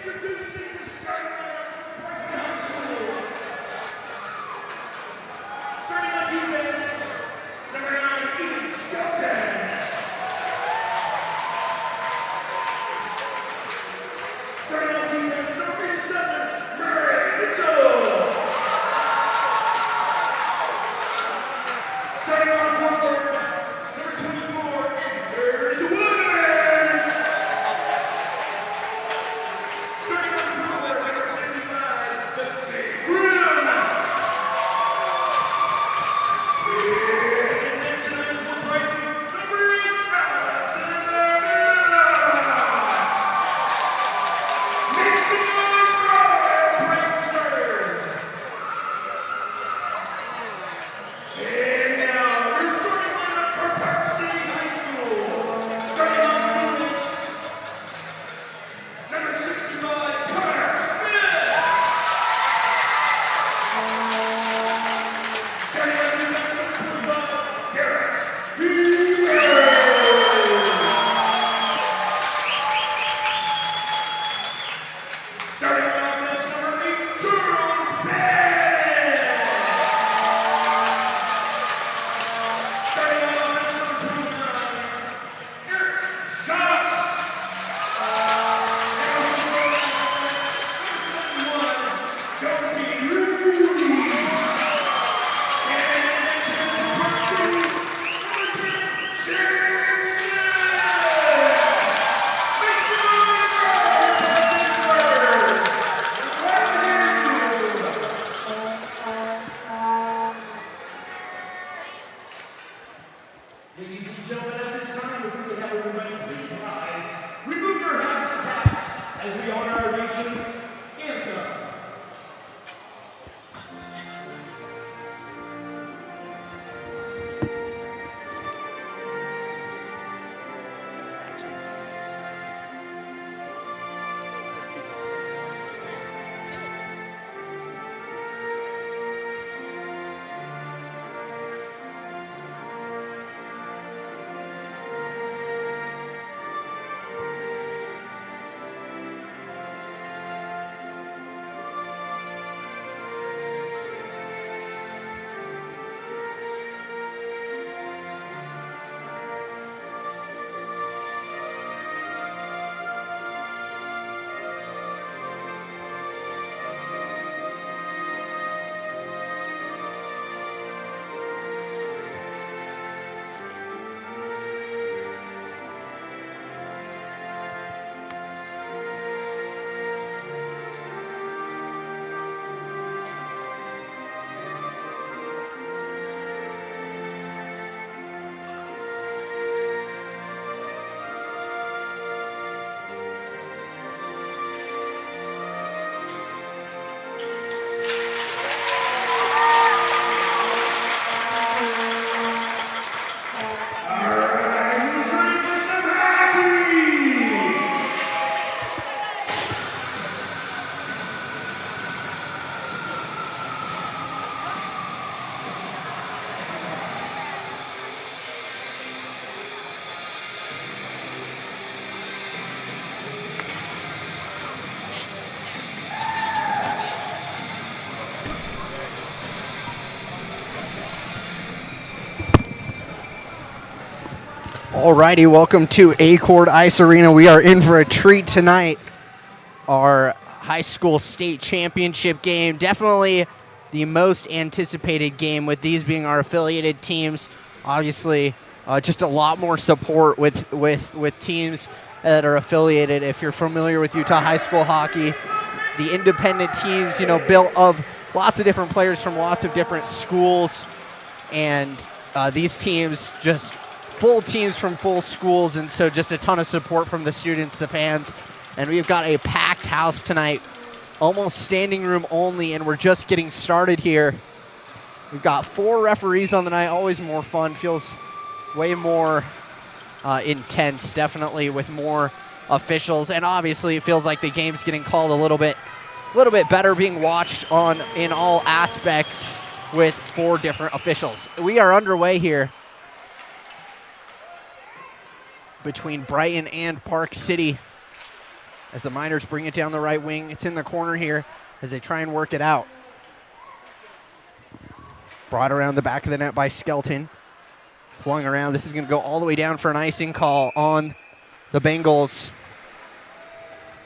Introducing the starting lineup for Brighton High School. Starting on defense, number 9, Ethan Skelton. Starting on defense, number 37, Murray Mitchell. Starting on forward, number 24, Anders Woodman. Starting on forward, number 95, Lindsay Grimm. And next to them for Brighton, number 8, Alexander Miller. Mixing noise for our Brighton starters. And now, your starting lineup for Park City High School. Starting on defense, number 65, Connor Smith. Starting on defense, number 25, Garrett Hero. Starting on offense, number 8, Charles Bennett. Starting on offense, number 29, Eric Schatz. And also starting on offense, number 71, Jonesy Ruiz. And next to him for Park City, number 10, Sharon Smith. Make some noise for our Park City starters. Ladies and gentlemen, at this time, if we could have everybody please rise, remove your hats and caps as we honor our nation's anthem. Alrighty, welcome to Acord Ice Arena. We are in for a treat tonight. Our high school state championship game, definitely the most anticipated game with these being our affiliated teams. Obviously, just a lot more support with teams that are affiliated. If you're familiar with Utah high school hockey, the independent teams, built of lots of different players from lots of different schools, and these teams just full teams from full schools, and so just a ton of support from the students, the fans, and we've got a packed house tonight, almost standing room only, and we're just getting started here. We've got 4 referees on the night, always more fun, feels way more intense, definitely with more officials, and obviously it feels like the game's getting called a little bit better, being watched in all aspects with 4 different officials. We are underway here between Brighton and Park City. as the Miners bring it down the right wing. It's in the corner here as they try and work it out. Brought around the back of the net by Skelton. Flung around. This is going to go all the way down for an icing call on the Bengals.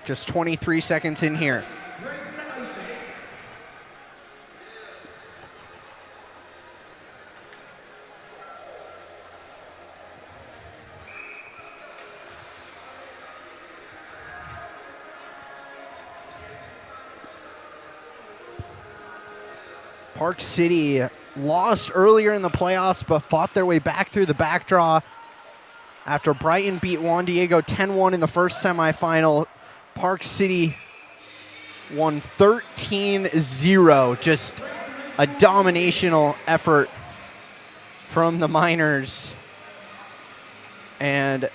Just 23 seconds in here. Park City lost earlier in the playoffs, but fought their way back through the back draw after Brighton beat Juan Diego 10-1 in the first semifinal. Park City won 13-0. Just a dominational effort from the Miners. And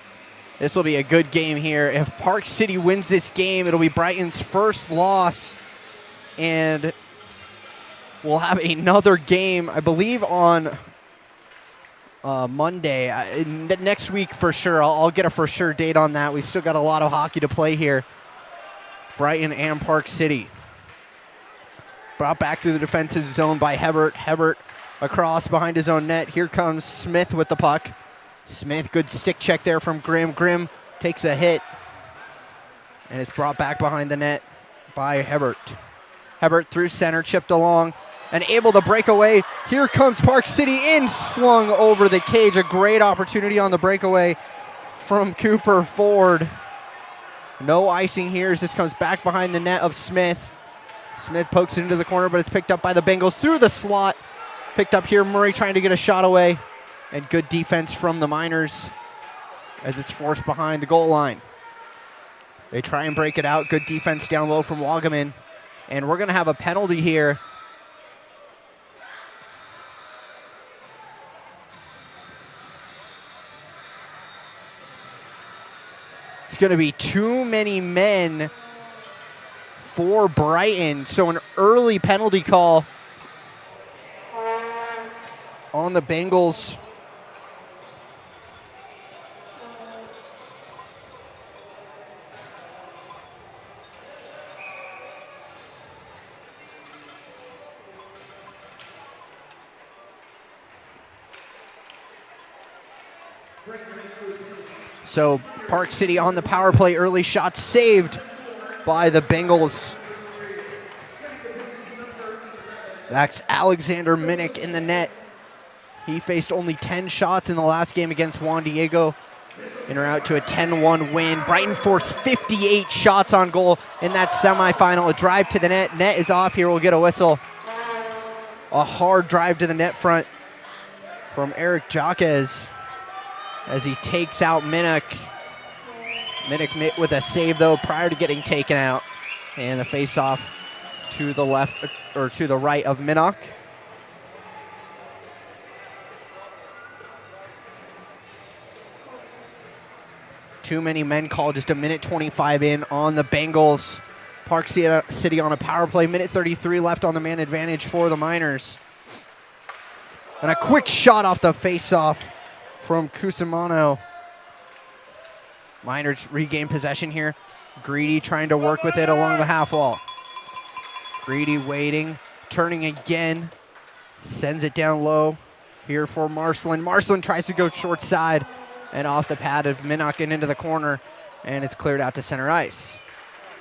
this will be a good game here. If Park City wins this game, it'll be Brighton's first loss. And we'll have another game, I believe, on Monday. Next week for sure. I'll get a for sure date on that. We still got a lot of hockey to play here. Brighton and Park City. Brought back through the defensive zone by Hebert. Hebert across behind his own net. Here comes Smith with the puck. Smith, good stick check there from Grimm. Grimm takes a hit. And it's brought back behind the net by Hebert. Hebert through center, chipped along, and able to break away. Here comes Park City in, slung over the cage. A great opportunity on the breakaway from Cooper Ford. No icing here as this comes back behind the net of Smith. Smith pokes it into the corner, but it's picked up by the Bengals through the slot. Picked up here, Murray trying to get a shot away. And good defense from the Miners as it's forced behind the goal line. They try and break it out. Good defense down low from Wagaman. And we're going to have a penalty here. It's going to be too many men for Brighton. So an early penalty call on the Bengals. So Park City on the power play, early shot saved by the Bengals. That's Alexander Minnick in the net. He faced only 10 shots in the last game against Juan Diego and are out to a 10-1 win. Brighton forced 58 shots on goal in that semifinal. A drive to the net. Net is off here. We'll get a whistle. A hard drive to the net front from Eric Jaquez as he takes out Minnick. Minnick with a save, though, prior to getting taken out. And the face-off to the left, or to the right of Minnock. Too many men called, just a minute 25 in on the Bengals. Park City on a power play, minute 33 left on the man advantage for the Miners. And a quick shot off the face-off from Cusimano. Miners regain possession here. Greedy trying to work with it along the half wall. Greedy waiting, turning again. Sends it down low here for Marcelin. Marcelin tries to go short side and off the pad of Minnock and into the corner. And it's cleared out to center ice.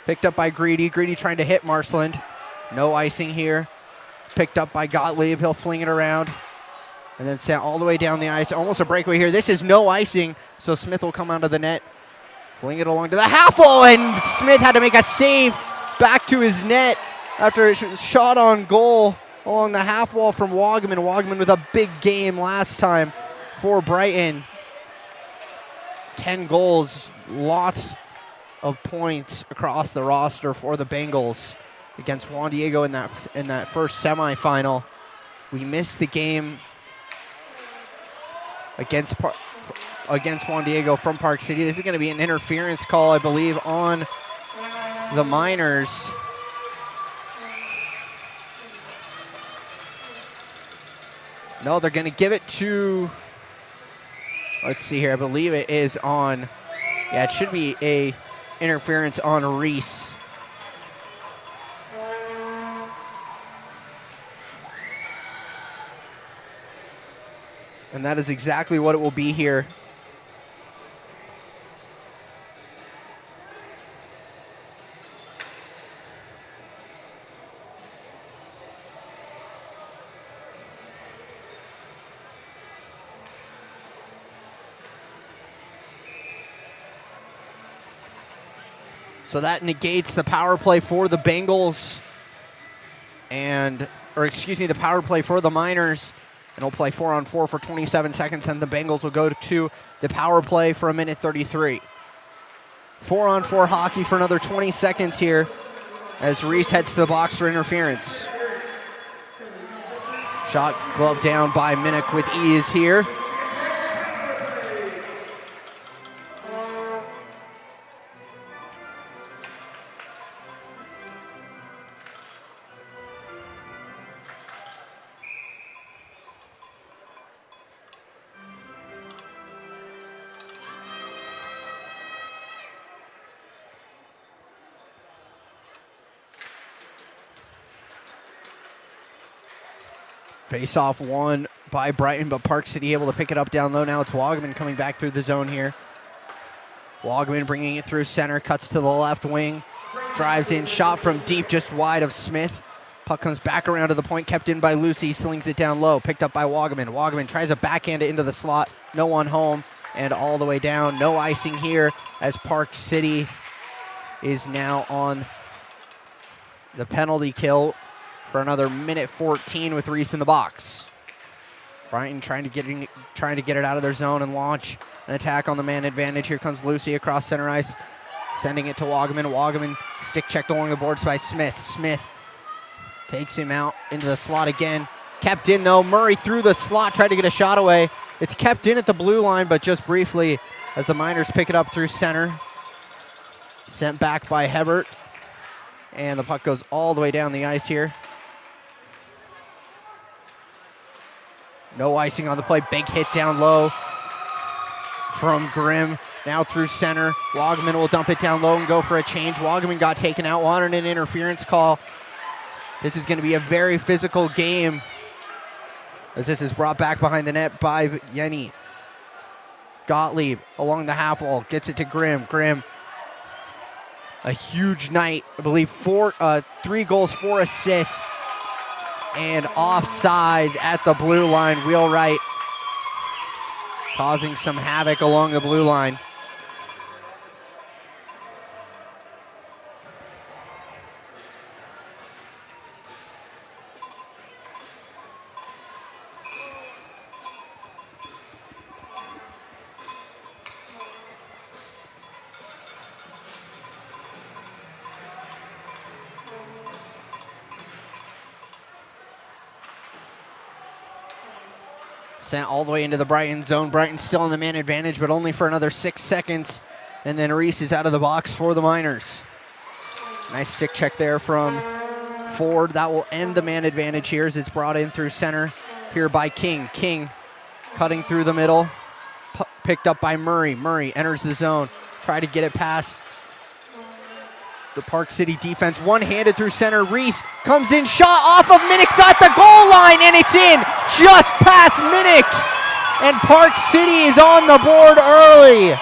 Picked up by Greedy. Greedy trying to hit Marceland. No icing here. Picked up by Gottlieb. He'll fling it around. And then sent all the way down the ice. Almost a breakaway here. This is no icing, so Smith will come out of the net. Fling it along to the half wall, and Smith had to make a save back to his net after a shot on goal along the half wall from Wagaman. Wagaman with a big game last time for Brighton. 10 goals, lots of points across the roster for the Bengals against Juan Diego in that first semifinal. We missed the game against Juan Diego from Park City. This is going to be an interference call, I believe, on the Miners. No, they're going to give it to, let's see here, I believe it is on, yeah, it should be a interference on Reese. And that is exactly what it will be here. So that negates the power play for the Bengals the power play for the Miners. And we'll play 4-on-4 for 27 seconds, and the Bengals will go to the power play for 1:33. 4-on-4 hockey for another 20 seconds here as Reese heads to the box for interference. Shot glove down by Minnick with ease here. Face-off won by Brighton, but Park City able to pick it up down low. Now it's Wogman coming back through the zone here. Wogman bringing it through center, cuts to the left wing, drives in, shot from deep, just wide of Smith. Puck comes back around to the point, kept in by Lucy, slings it down low, picked up by Wogman. Wogman tries to backhand it into the slot, no one home, and all the way down. No icing here as Park City is now on the penalty kill for another 1:14 with Reese in the box. Brighton trying to get it out of their zone and launch an attack on the man advantage. Here comes Lucy across center ice, sending it to Wogman. Wogman stick checked along the boards by Smith. Smith takes him out into the slot again. Kept in though. Murray through the slot, tried to get a shot away. It's kept in at the blue line, but just briefly as the Miners pick it up through center. Sent back by Hebert. And the puck goes all the way down the ice here. No icing on the play. Big hit down low from Grimm. Now through center. Wogman will dump it down low and go for a change. Wogman got taken out, wanted an interference call. This is going to be a very physical game as this is brought back behind the net by Yenny. Gottlieb along the half wall. Gets it to Grimm. Grimm, a huge night. I believe 3 goals, 4 assists. And offside at the blue line, wheelwright, causing some havoc along the blue line. Sent all the way into the Brighton zone. Brighton still in the man advantage, but only for another 6 seconds. And then Reese is out of the box for the Miners. Nice stick check there from Ford. That will end the man advantage here as it's brought in through center here by King. King cutting through the middle. Picked up by Murray. Murray enters the zone. Try to get it past the Park City defense. One-handed through center. Reese comes in, shot off of Minnick at the goal line, and it's in just past Minnick. And Park City is on the board early.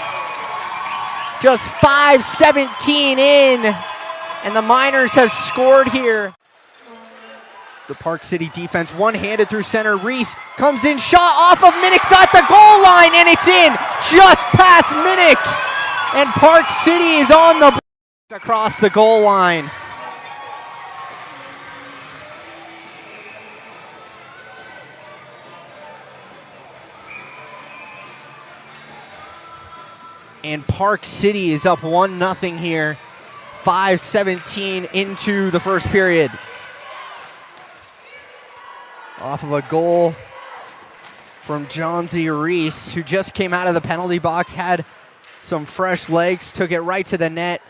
Just 5:17 in, and the Miners have scored here. The Park City defense one-handed through center. Reese comes in, shot off of Minnick at the goal line, and it's in just past Minnick. And Park City is on the board across the goal line. And Park City is up 1-0 here. 5:17 into the first period. Off of a goal from Johnsy Reese, who just came out of the penalty box, had some fresh legs, took it right to the net.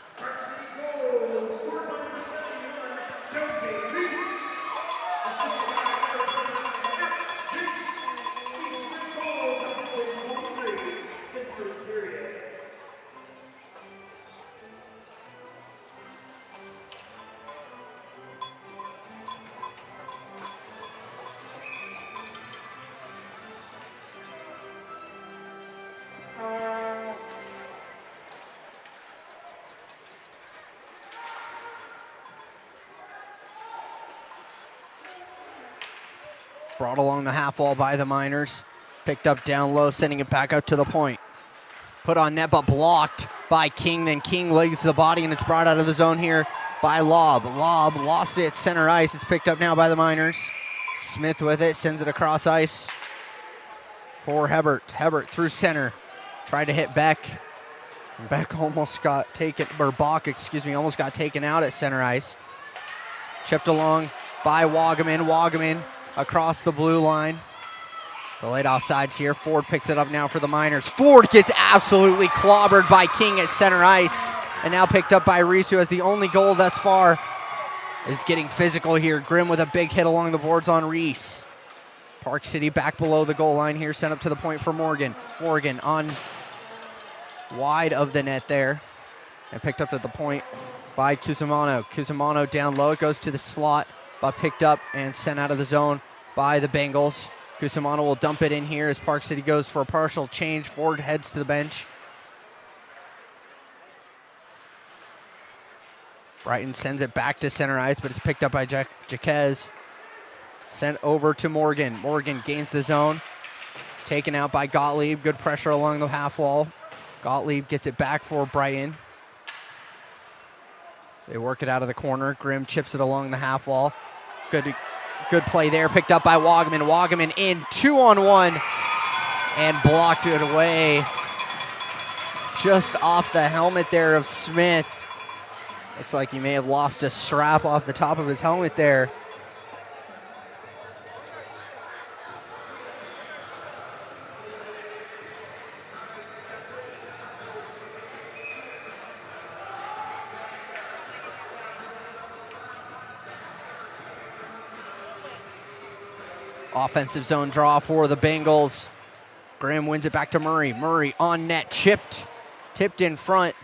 Brought along the half wall by the Miners. Picked up down low, sending it back out to the point. Put on net, but blocked by King. Then King legs the body, and it's brought out of the zone here by Lob. Lob lost it at center ice. It's picked up now by the Miners. Smith with it, sends it across ice for Hebert. Hebert through center. Tried to hit Beck. Beck almost got taken, or Bach, almost got taken out at center ice. Chipped along by Wagaman. Wagaman across the blue line. The late offsides here. Ford picks it up now for the Miners. Ford gets absolutely clobbered by King at center ice. And now picked up by Reese, who has the only goal thus far. Is getting physical here. Grimm with a big hit along the boards on Reese. Park City back below the goal line here. Sent up to the point for Morgan. Morgan on wide of the net there. And picked up at the point by Cusimano. Cusimano down low. It goes to the slot, but picked up and sent out of the zone by the Bengals. Cusimano will dump it in here as Park City goes for a partial change. Ford heads to the bench. Brighton sends it back to center ice, but it's picked up by Jaquez. Sent over to Morgan. Morgan gains the zone. Taken out by Gottlieb. Good pressure along the half wall. Gottlieb gets it back for Brighton. They work it out of the corner. Grimm chips it along the half wall. Good play there. Picked up by Wagaman. Wagaman in 2-on-1 and blocked it away. Just off the helmet there of Smith. Looks like he may have lost a strap off the top of his helmet there. Offensive zone draw for the Bengals. Graham wins it back to Murray. Murray on net, tipped in front,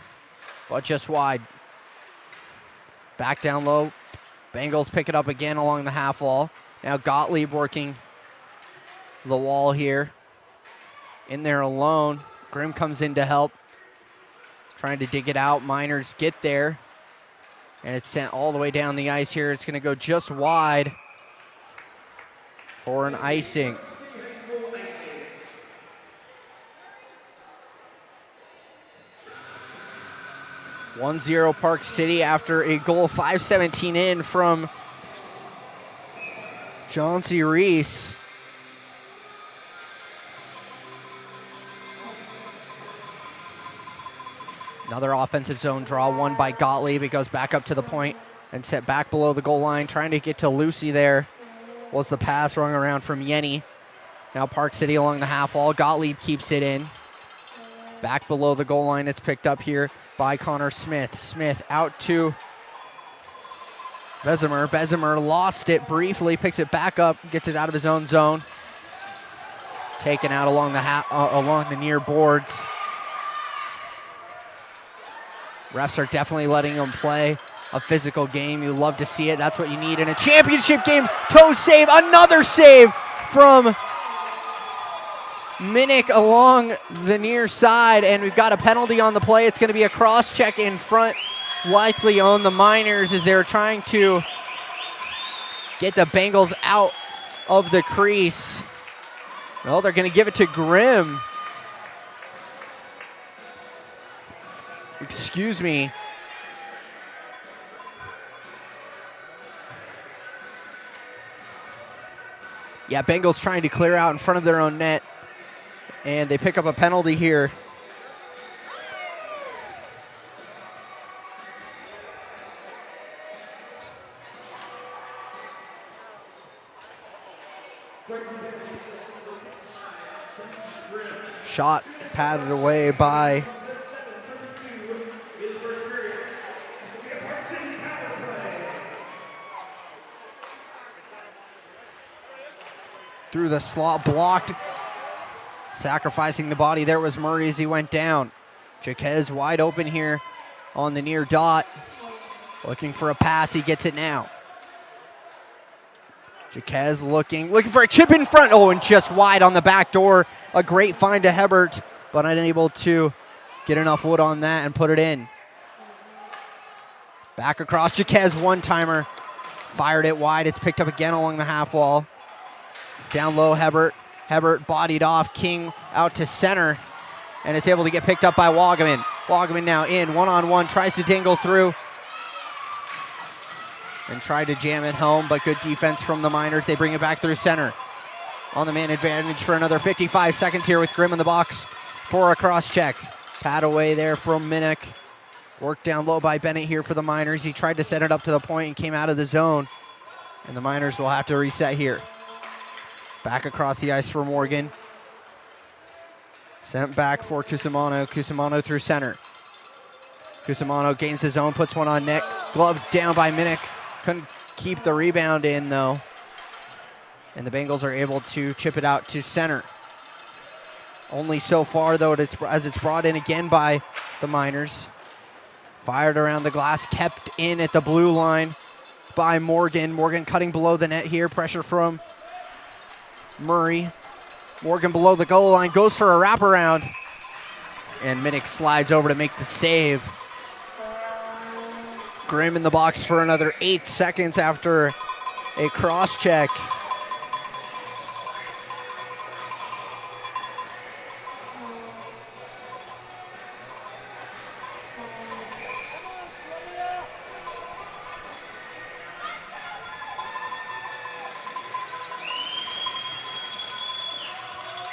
but just wide. Back down low. Bengals pick it up again along the half wall. Now Gottlieb working the wall here. In there alone. Grimm comes in to help. Trying to dig it out. Miners get there. And it's sent all the way down the ice here. It's going to go just wide for an icing. 1-0 Park City after a goal 5:17 in from Chauncey Reese. Another offensive zone draw, won by Gottlieb. It goes back up to the point and set back below the goal line. Trying to get to Lucy there was the pass rung around from Yenny. Now Park City along the half wall. Gottlieb keeps it in. Back below the goal line, it's picked up here by Connor Smith. Smith out to Bezimer. Bezimer lost it briefly, picks it back up, gets it out of his own zone. Taken out along the near boards. Refs are definitely letting him play a physical game. You love to see it. That's what you need in a championship game. Toe save, another save from Minnick along the near side, and we've got a penalty on the play. It's going to be a cross-check in front, likely on the Miners, as they're trying to get the Bengals out of the crease. Well, they're going to give it to Grimm. Excuse me. Yeah, Bengals trying to clear out in front of their own net. And they pick up a penalty here. Shot patted away by through the slot, blocked. Sacrificing the body there was Murray as he went down. Jaquez wide open here on the near dot. Looking for a pass, he gets it now. Jaquez looking for a chip in front. Oh, and just wide on the back door. A great find to Hebert, but unable to get enough wood on that and put it in. Back across, Jaquez one-timer. Fired it wide, it's picked up again along the half wall. Down low, Hebert. Hebert bodied off. King out to center. And it's able to get picked up by Wagaman. Wagaman now in, one-on-one, tries to dangle through. And tried to jam it home, but good defense from the Miners. They bring it back through center. On the man advantage for another 55 seconds here with Grimm in the box for a cross check. Pat away there from Minnick. Worked down low by Bennett here for the Miners. He tried to set it up to the point and came out of the zone. And the Miners will have to reset here. Back across the ice for Morgan. Sent back for Cusimano. Cusimano through center. Cusimano gains the zone, puts one on Nick. Gloved down by Minnick. Couldn't keep the rebound in though. And the Bengals are able to chip it out to center. Only so far though, as it's brought in again by the Miners. Fired around the glass, kept in at the blue line by Morgan. Morgan cutting below the net here. Pressure from Murray. Morgan below the goal line, goes for a wraparound. And Minnick slides over to make the save. Grimm in the box for another 8 seconds after a cross check.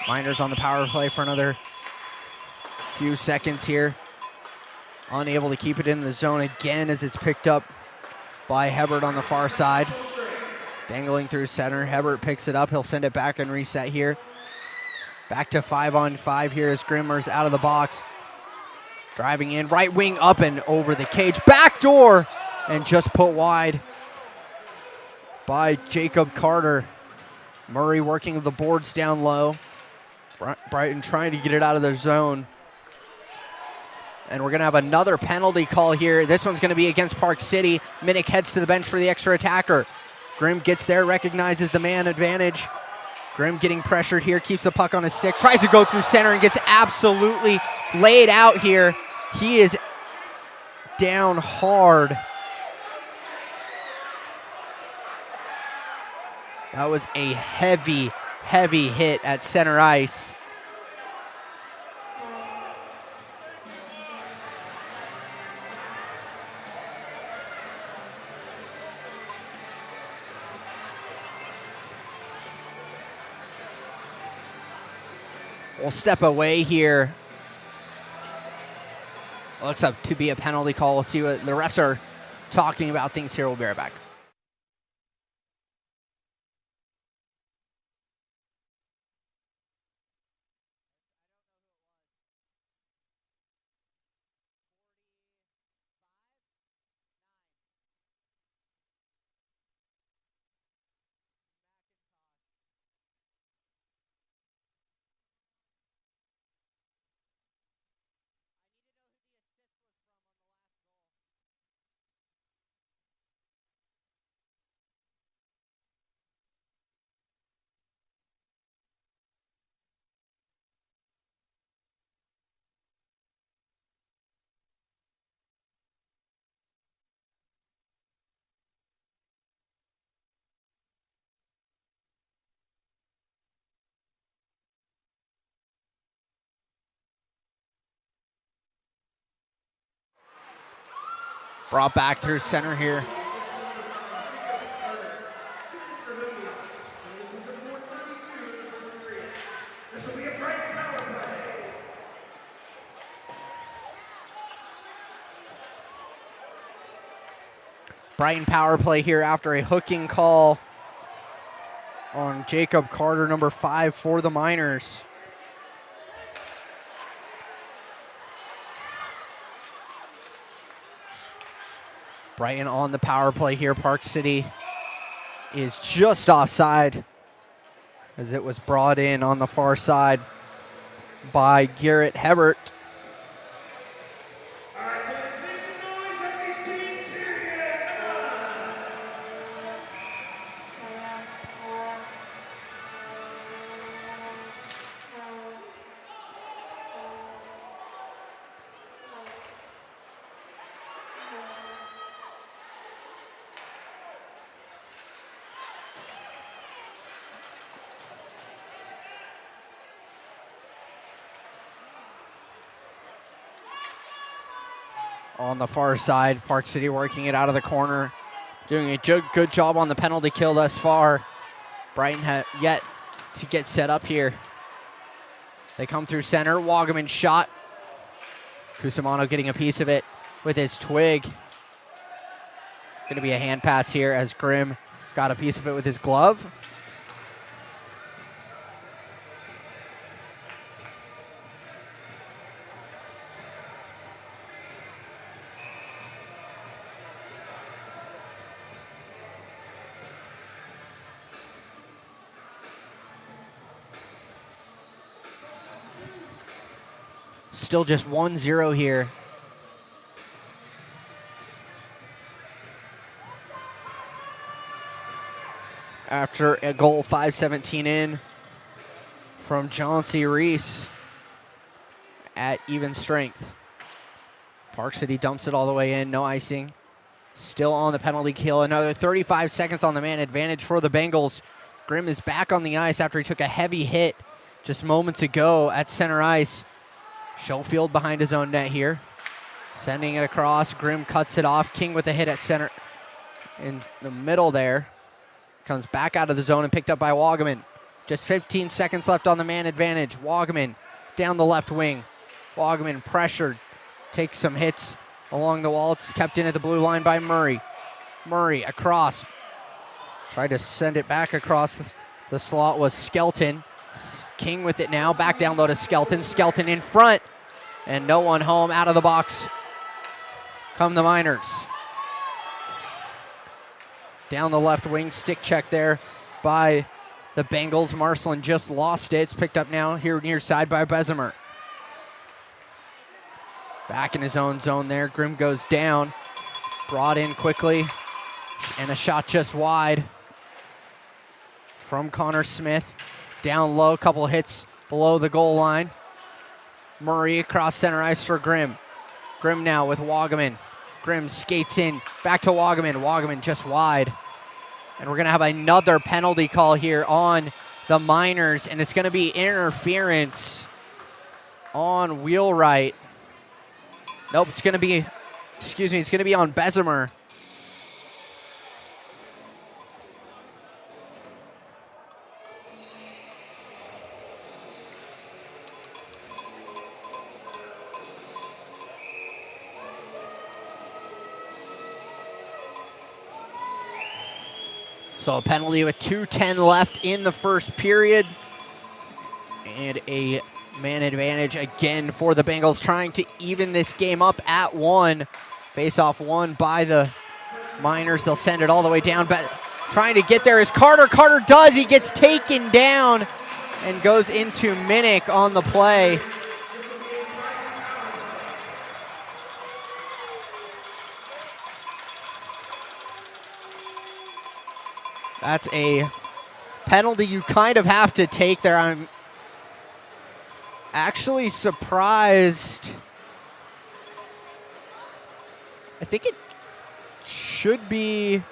Miners on the power play for another few seconds here. Unable to keep it in the zone again as it's picked up by Hebert on the far side. Dangling through center. Hebert picks it up. He'll send it back and reset here. Back to 5-on-5 here as Grimmer's out of the box. Driving in. Right wing up and over the cage. Back door! And just put wide by Jacob Carter. Murray working the boards down low. Brighton trying to get it out of their zone. And we're going to have another penalty call here. This one's going to be against Park City. Minnick heads to the bench for the extra attacker. Grimm gets there, recognizes the man advantage. Grimm getting pressured here, keeps the puck on his stick, tries to go through center and gets absolutely laid out here. He is down hard. That was a heavy, heavy hit at center ice. We'll step away here. Looks up to be a penalty call. We'll see what the refs are talking about things here. We'll be right back. Brought back through center here. Brighton power play here after a hooking call on Jacob Carter, number 5 for the Miners. Brighton on the power play here. Park City is just offside as it was brought in on the far side by Garrett Hebert. on the far side. Park City working it out of the corner, doing a good job on the penalty kill thus far. Brighton has yet to get set up here. They come through center. Wagaman shot. Cusimano getting a piece of it with his twig. Going to be a hand pass here as Grimm got a piece of it with his glove. Still just 1-0 here. After a goal 5:17 in from Chauncey Reese at even strength. Park City dumps it all the way in, no icing. Still on the penalty kill. Another 35 seconds on the man advantage for the Bengals. Grimm is back on the ice after he took a heavy hit just moments ago at center ice. Schofield behind his own net here. Sending it across. Grimm cuts it off. King with a hit at center in the middle there. Comes back out of the zone and picked up by Wagaman. Just 15 seconds left on the man advantage. Wagaman down the left wing. Wagaman pressured. Takes some hits along the wall. It's kept in at the blue line by Murray. Murray across. Tried to send it back across the slot was Skelton. King with it now. Back down low to Skelton. Skelton in front. And no one home. Out of the box come the Miners. Down the left wing. Stick check there by the Bengals. Marcelin just lost it. It's picked up now here near side by Bessemer. Back in his own zone there. Grimm goes down. Brought in quickly. And a shot just wide from Connor Smith. Down low, couple hits below the goal line. Murray across center ice for Grimm. Grimm now with Wagaman. Grimm skates in, back to Wagaman. Wagaman just wide. And we're going to have another penalty call here on the Miners, and it's going to be interference on Wheelwright. Nope, it's going to be, it's going to be on Bessemer. So a penalty with 2:10 left in the first period. And a man advantage again for the Bengals, trying to even this game up at 1. Face-off won by the Miners. They'll send it all the way down. But trying to get there is Carter. Carter does. He gets taken down and goes into Minnick on the play. That's a penalty you kind of have to take there. I'm actually surprised. I think it should be.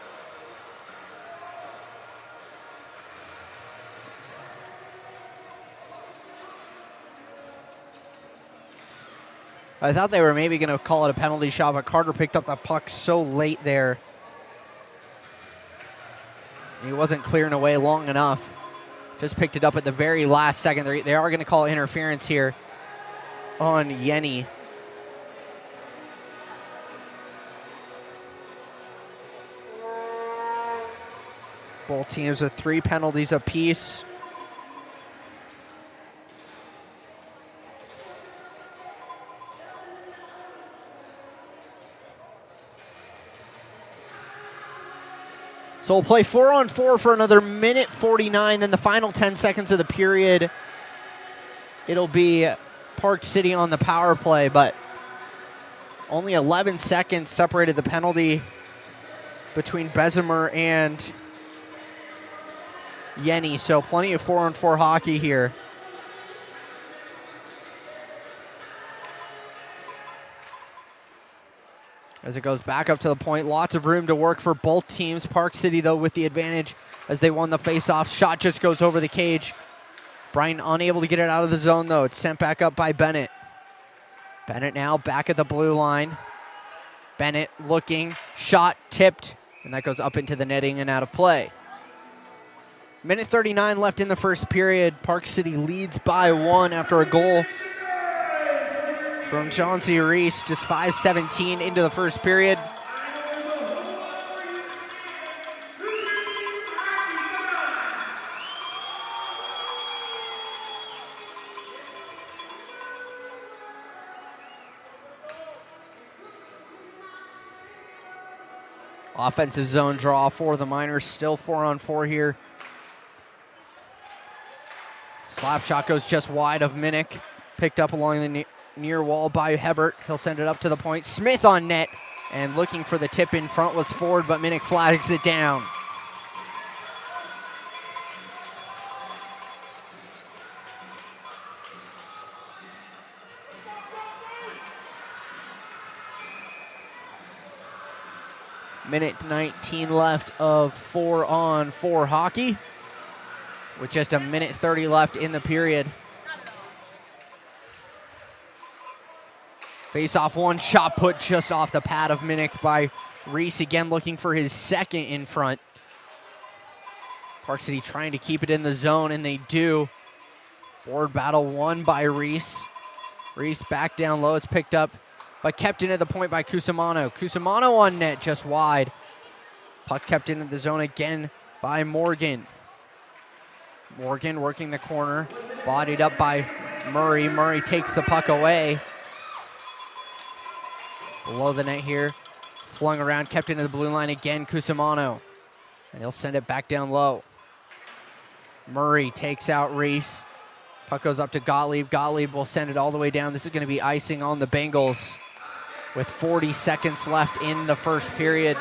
I thought they were maybe going to call it a penalty shot, but Carter picked up that puck so late there. He wasn't clearing away long enough. Just picked it up at the very last second. They are going to call interference here on Yenny. Both teams with 3 penalties apiece. So we'll play 4-on-4 for another minute 49. Then the final 10 seconds of the period, it'll be Park City on the power play, but only 11 seconds separated the penalty between Bessemer and Yenny. So plenty of 4-on-4 hockey here. As it goes back up to the point, lots of room to work for both teams. Park City, though, with the advantage as they won the face-off. Shot just goes over the cage. Brighton unable to get it out of the zone, though. It's sent back up by Bennett. Bennett now back at the blue line. Bennett looking, shot tipped, and that goes up into the netting and out of play. Minute 39 left in the first period. Park City leads by 1 after a goal from Chauncey Reese. Just 5:17 into the first period. Offensive zone draw for the Miners. Still 4-on-4 here. Slap shot goes just wide of Minnick. Picked up along the near wall by Hebert. He'll send it up to the point. Smith on net. And looking for the tip in front was Ford, but Minnick flags it down. Minute 19 left of 4-on-4 hockey, with just a minute 30 left in the period. Face off one, shot put just off the pad of Minnick by Reese, again looking for his second in front. Park City trying to keep it in the zone, and they do. Board battle won by Reese. Reese back down low, it's picked up, but kept into the point by Cusimano. Cusimano on net, just wide. Puck kept into the zone again by Morgan. Morgan working the corner, bodied up by Murray. Murray takes the puck away. Below the net here, flung around, kept into the blue line again, Cusimano. And he'll send it back down low. Murray takes out Reese. Puck goes up to Gottlieb. Gottlieb will send it all the way down. This is going to be icing on the Bengals with 40 seconds left in the first period.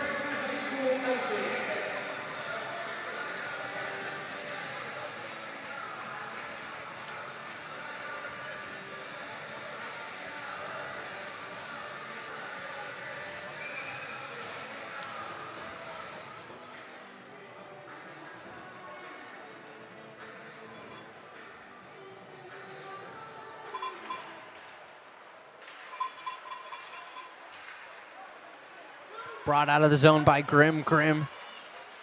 Brought out of the zone by Grimm. Grimm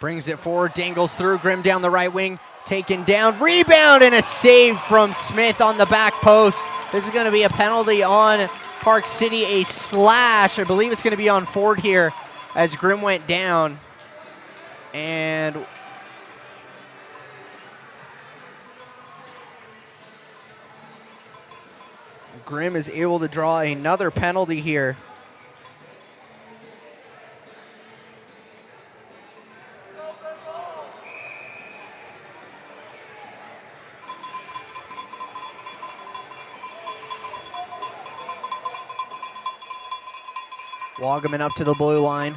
brings it forward, dangles through. Grimm down the right wing, taken down. Rebound and a save from Smith on the back post. This is going to be a penalty on Park City, a slash. I believe it's going to be on Ford here as Grimm went down. And Grimm is able to draw another penalty here. Wagaman up to the blue line.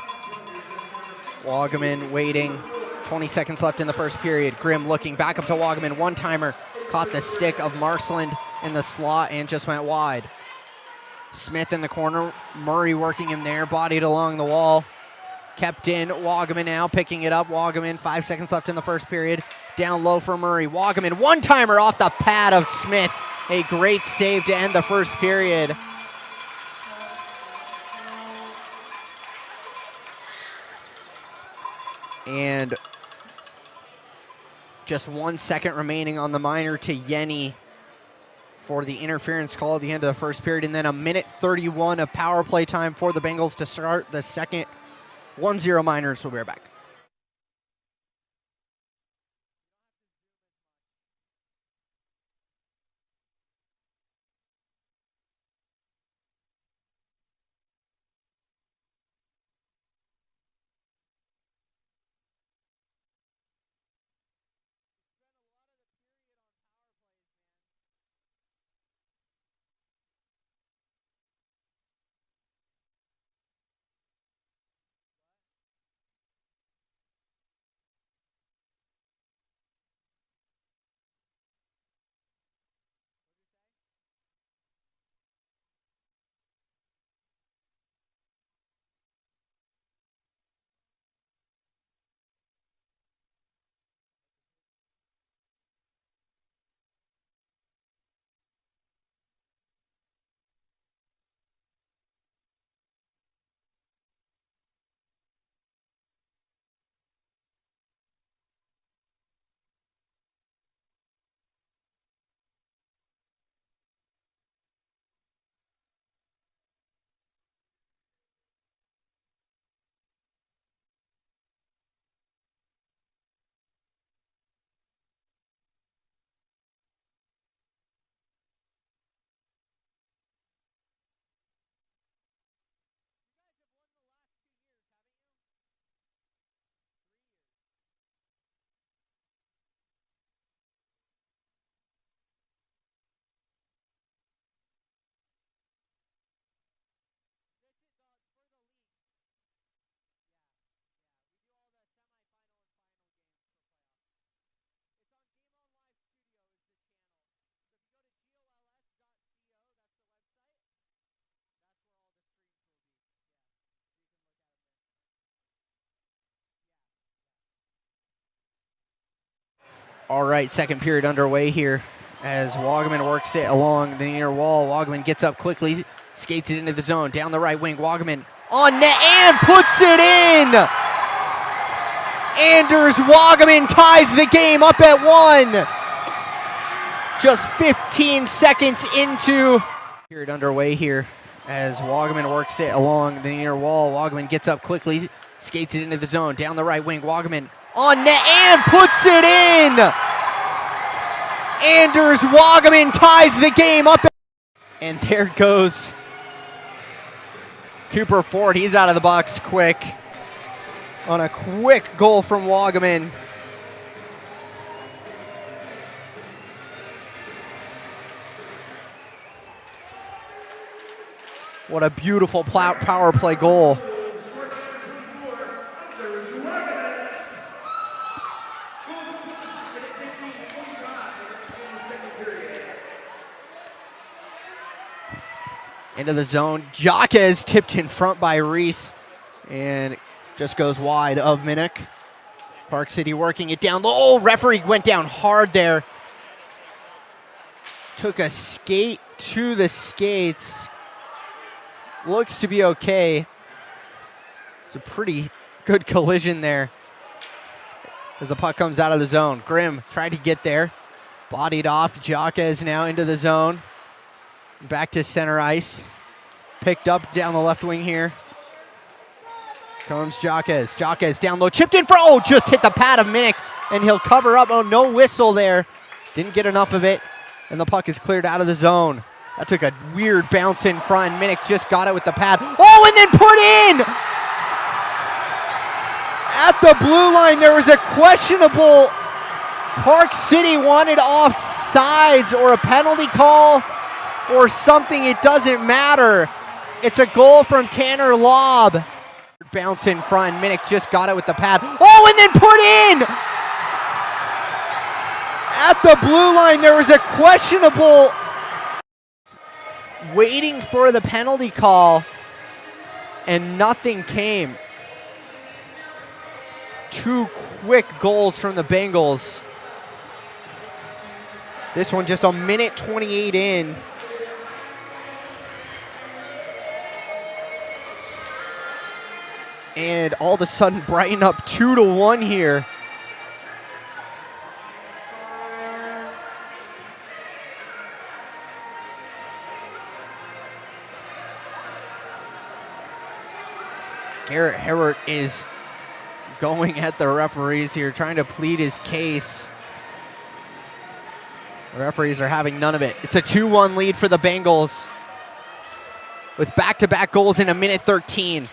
Wagaman waiting. 20 seconds left in the first period. Grimm looking back up to Wagaman. One-timer caught the stick of Marksland in the slot and just went wide. Smith in the corner. Murray working him there. Bodied along the wall. Kept in. Wagaman now picking it up. Wagaman, 5 seconds left in the first period. Down low for Murray. Wagaman, one-timer off the pad of Smith. A great save to end the first period. And just 1 second remaining on the minor to Yenny for the interference call at the end of the first period. And then a minute 31 of power play time for the Bengals to start the second. 1-0 Miners. We'll be right back. All right, second period underway here as Wagaman works it along the near wall. Wagaman gets up quickly, skates it into the zone, down the right wing. Wagaman on net and puts it in! Anders Wagaman ties the game up at 1. Just 15 seconds into period underway here as Wagaman works it along the near wall. Wagaman gets up quickly, skates it into the zone, down the right wing. Wagaman on net and puts it in! Anders Wagaman ties the game up. And there goes Cooper Ford. He's out of the box quick on a quick goal from Wagaman. What a beautiful power play goal. Into the zone. Jaquez tipped in front by Reese and just goes wide of Minnick. Park City working it down. Oh, referee went down hard there. Took a skate to the skates. Looks to be okay. It's a pretty good collision there as the puck comes out of the zone. Grimm tried to get there. Bodied off. Jaquez now into the zone. Back to center ice. Picked up down the left wing here. Comes Jaquez. Jaquez down low. Chipped in for, oh, just hit the pad of Minnick. And he'll cover up. Oh, no whistle there. Didn't get enough of it. And the puck is cleared out of the zone. That took a weird bounce in front. Minnick just got it with the pad. Oh, and then put in! At the blue line, there was a questionable. Park City wanted offsides or a penalty call or something. It doesn't matter. It's a goal from Tanner Lobb. Bounce in front. Minnick just got it with the pad. Oh, and then put in! At the blue line, there was a questionable. Waiting for the penalty call, and nothing came. 2 quick goals from the Bengals. This one just a minute 28 in. And all of a sudden, Brighton up 2-1 here. Garrett Herrick is going at the referees here, trying to plead his case. The referees are having none of it. It's a 2-1 lead for the Bengals with back-to-back goals in a minute 13.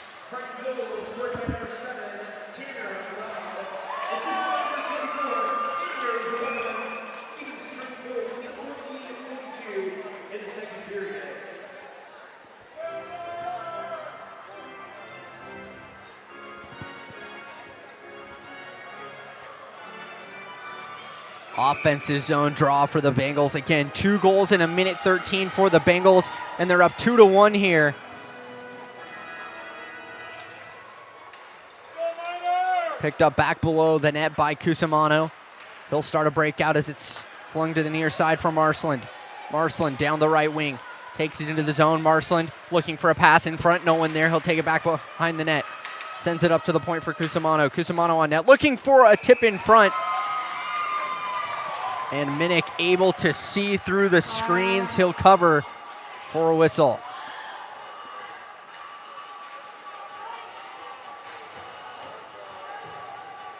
Offensive zone draw for the Bengals. Again, 2 goals in a minute 13 for the Bengals, and they're up 2-1 here. Picked up back below the net by Cusimano. He'll start a breakout as it's flung to the near side from Marsland. Marsland down the right wing. Takes it into the zone. Marsland looking for a pass in front. No one there. He'll take it back behind the net. Sends it up to the point for Cusimano. Cusimano on net. Looking for a tip in front. And Minnick able to see through the screens. He'll cover for a whistle.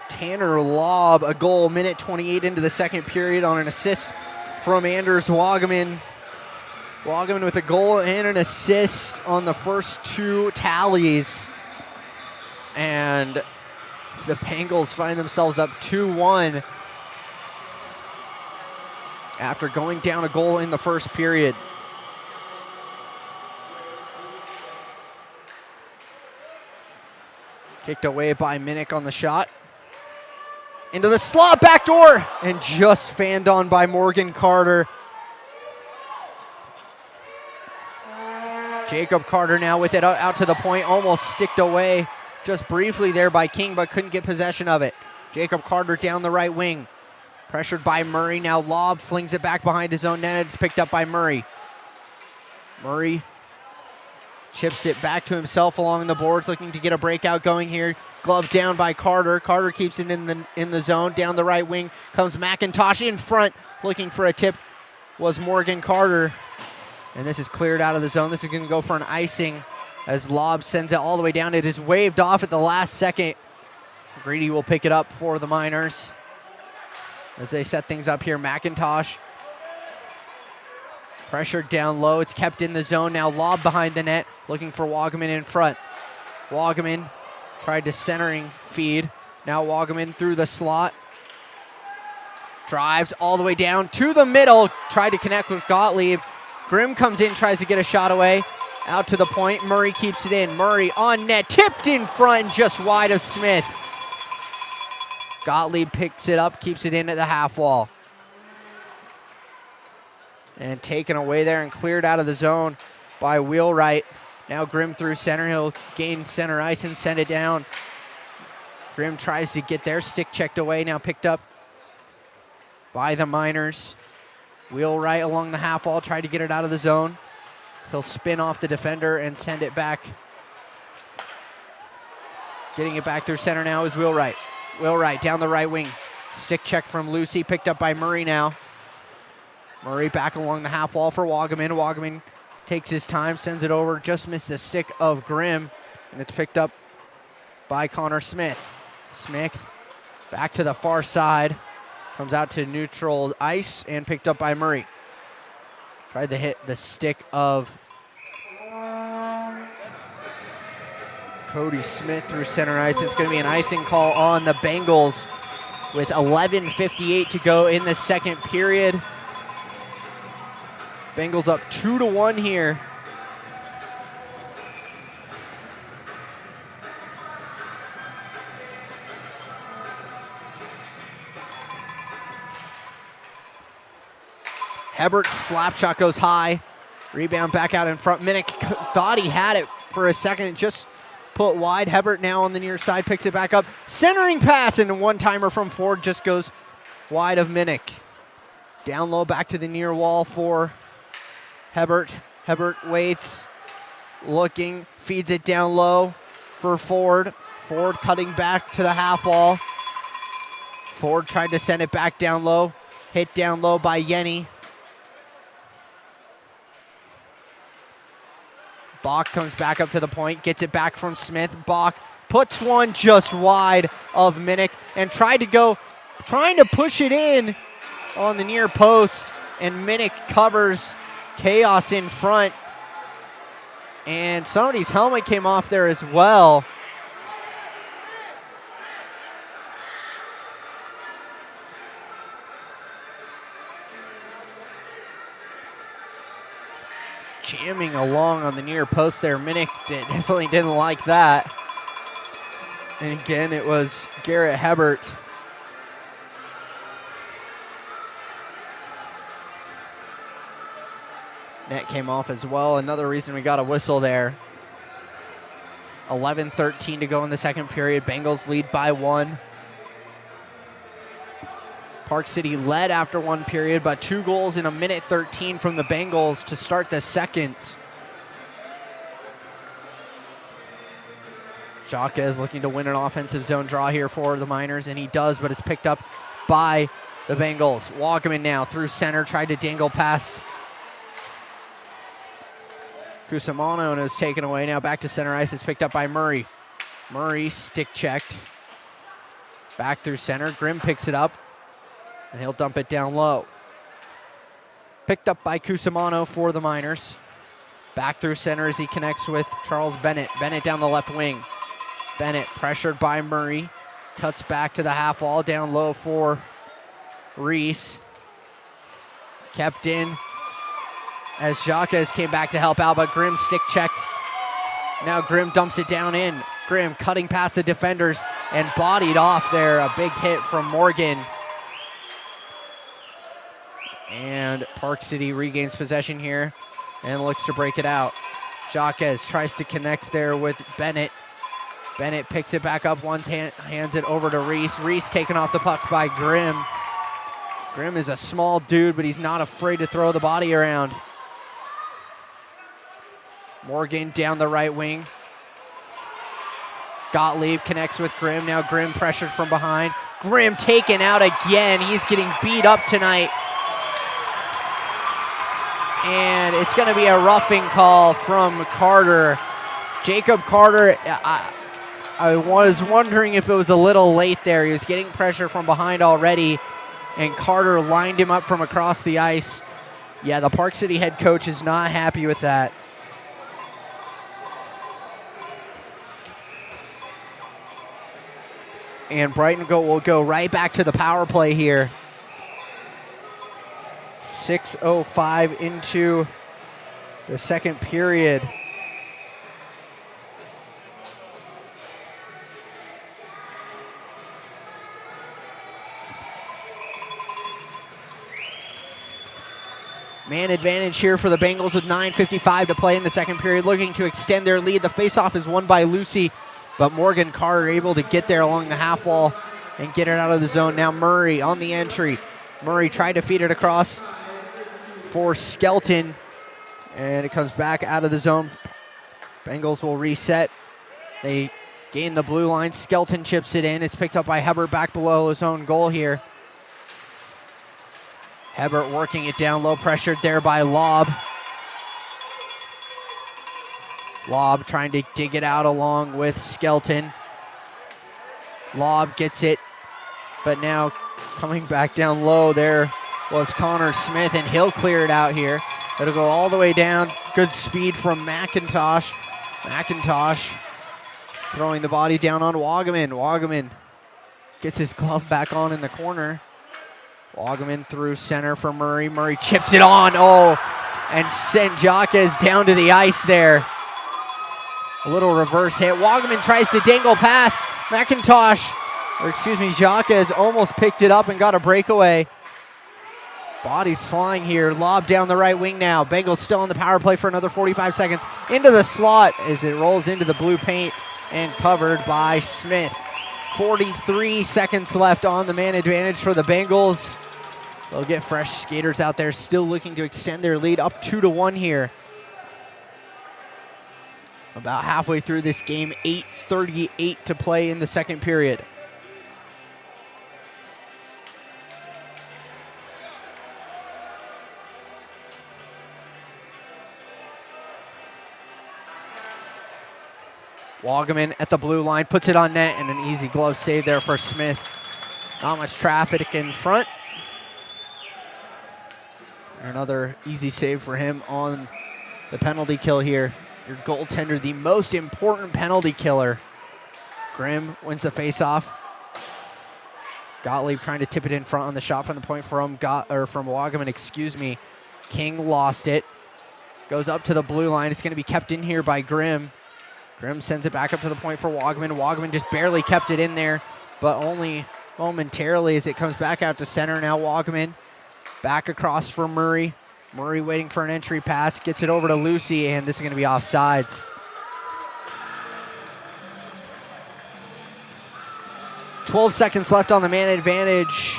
Tanner Lobb, a goal, minute 28 into the second period on an assist from Anders Wagaman. Wagaman with a goal and an assist on the first 2 tallies. And the Bengals find themselves up 2-1 after going down a goal in the first period. Kicked away by Minnick on the shot. Into the slot, backdoor, and just fanned on by Morgan Carter. Jacob Carter now with it out to the point, almost sticked away just briefly there by King, but couldn't get possession of it. Jacob Carter down the right wing. Pressured by Murray, now lob, flings it back behind his own net. It's picked up by Murray. Murray chips it back to himself along the boards, looking to get a breakout going here. Glove down by Carter. Carter keeps it in the zone. Down the right wing comes McIntosh in front, looking for a tip. Was Morgan Carter. And this is cleared out of the zone. This is going to go for an icing as Lob sends it all the way down. It is waved off at the last second. Greedy will pick it up for the Miners as they set things up here. McIntosh pressured down low. It's kept in the zone. Now Lob behind the net, looking for Wagaman in front. Wagaman tried to centering feed. Now Wagaman through the slot. Drives all the way down to the middle. Tried to connect with Gottlieb. Grimm comes in, tries to get a shot away. Out to the point. Murray keeps it in. Murray on net. Tipped in front, just wide of Smith. Gottlieb picks it up, keeps it in at the half wall. And taken away there and cleared out of the zone by Wheelwright. Now Grimm through center. He'll gain center ice and send it down. Grimm tries to get there. Stick checked away. Now picked up by the Miners. Wheelwright along the half wall. Tried to get it out of the zone. He'll spin off the defender and send it back. Getting it back through center now is Wheelwright. Wheelwright down the right wing. Stick check from Lucy. Picked up by Murray now. Murray back along the half wall for Wagaman. Wagaman takes his time, sends it over. Just missed the stick of Grimm. And it's picked up by Connor Smith. Smith back to the far side. Comes out to neutral ice and picked up by Murray. Tried to hit the stick of Cody Smith through center ice. It's going to be an icing call on the Bengals with 11:58 to go in the second period. Bengals up 2-1 here. Hebert's slap shot goes high. Rebound back out in front. Minnick thought he had it for a second. Just put wide. Hebert now on the near side. Picks it back up. Centering pass and a one-timer from Ford just goes wide of Minnick. Down low back to the near wall for Hebert. Hebert waits. Looking. Feeds it down low for Ford. Ford cutting back to the half wall. Ford tried to send it back down low. Hit down low by Yenny. Bach comes back up to the point, gets it back from Smith. Bach puts one just wide of Minnick and trying to push it in on the near post, and Minnick covers. Chaos in front. And somebody's helmet came off there as well. Jamming along on the near post there. Minnick definitely didn't like that. And again, it was Garrett Hebert. Net came off as well. Another reason we got a whistle there. 11:13 to go in the second period. Bengals lead by 1. Park City led after one period, but 2 goals in a minute 13 from the Bengals to start the second. Jacques is looking to win an offensive zone draw here for the Miners, and he does, but it's picked up by the Bengals. Wagaman now through center, tried to dangle past Cusimano, and it was taken away. Now back to center ice. It's picked up by Murray. Murray stick checked. Back through center. Grimm picks it up, and he'll dump it down low. Picked up by Cusimano for the Miners. Back through center as he connects with Charles Bennett. Bennett down the left wing. Bennett pressured by Murray. Cuts back to the half wall. Down low for Reese. Kept in as Jacques came back to help out, but Grimm stick checked. Now Grimm dumps it down in. Grimm cutting past the defenders and bodied off there. A big hit from Morgan. And Park City regains possession here and looks to break it out. Jacques tries to connect there with Bennett. Bennett picks it back up, hands it over to Reese. Reese taken off the puck by Grimm. Grimm is a small dude, but he's not afraid to throw the body around. Morgan down the right wing. Gottlieb connects with Grimm. Now Grimm pressured from behind. Grimm taken out again. He's getting beat up tonight. And it's going to be a roughing call from Carter. Jacob Carter, I was wondering if it was a little late there. He was getting pressure from behind already, and Carter lined him up from across the ice. Yeah, the Park City head coach is not happy with that. And Brighton will go right back to the power play here. 6:05 into the second period. Man advantage here for the Bengals with 9:55 to play in the second period, looking to extend their lead. The faceoff is won by Lucy, but Morgan Carter able to get there along the half wall and get it out of the zone. Now Murray on the entry. Murray tried to feed it across for Skelton, and it comes back out of the zone. Bengals will reset. They gain the blue line. Skelton chips it in. It's picked up by Hebert back below his own goal here. Hebert working it down, low pressured there by Lobb. Lobb trying to dig it out along with Skelton. Lobb gets it, but now coming back down low there was Connor Smith, and he'll clear it out here. It'll go all the way down. Good speed from McIntosh. McIntosh throwing the body down on Wagaman. Wagaman gets his glove back on in the corner. Wagaman through center for Murray. Murray chips it on. Oh, and sent Jacques down to the ice there. A little reverse hit. Wagaman tries to dangle past. Jacques almost picked it up and got a breakaway. Bodies flying here. Lob down the right wing now. Bengals still on the power play for another 45 seconds. Into the slot as it rolls into the blue paint and covered by Smith. 43 seconds left on the man advantage for the Bengals. They'll get fresh skaters out there, still looking to extend their lead up 2-1 here. About halfway through this game, 8:38 to play in the second period. Wagaman at the blue line, puts it on net, and an easy glove save there for Smith. Not much traffic in front. Another easy save for him on the penalty kill here. Your goaltender, the most important penalty killer. Grimm wins the faceoff. Gottlieb trying to tip it in front on the shot from the point from Wagaman, excuse me. King lost it. Goes up to the blue line. It's going to be kept in here by Grimm. Grimm sends it back up to the point for Wagaman. Wagaman just barely kept it in there, but only momentarily as it comes back out to center. Now Wagaman back across for Murray. Murray waiting for an entry pass, gets it over to Lucy, and this is going to be offsides. 12 seconds left on the man advantage.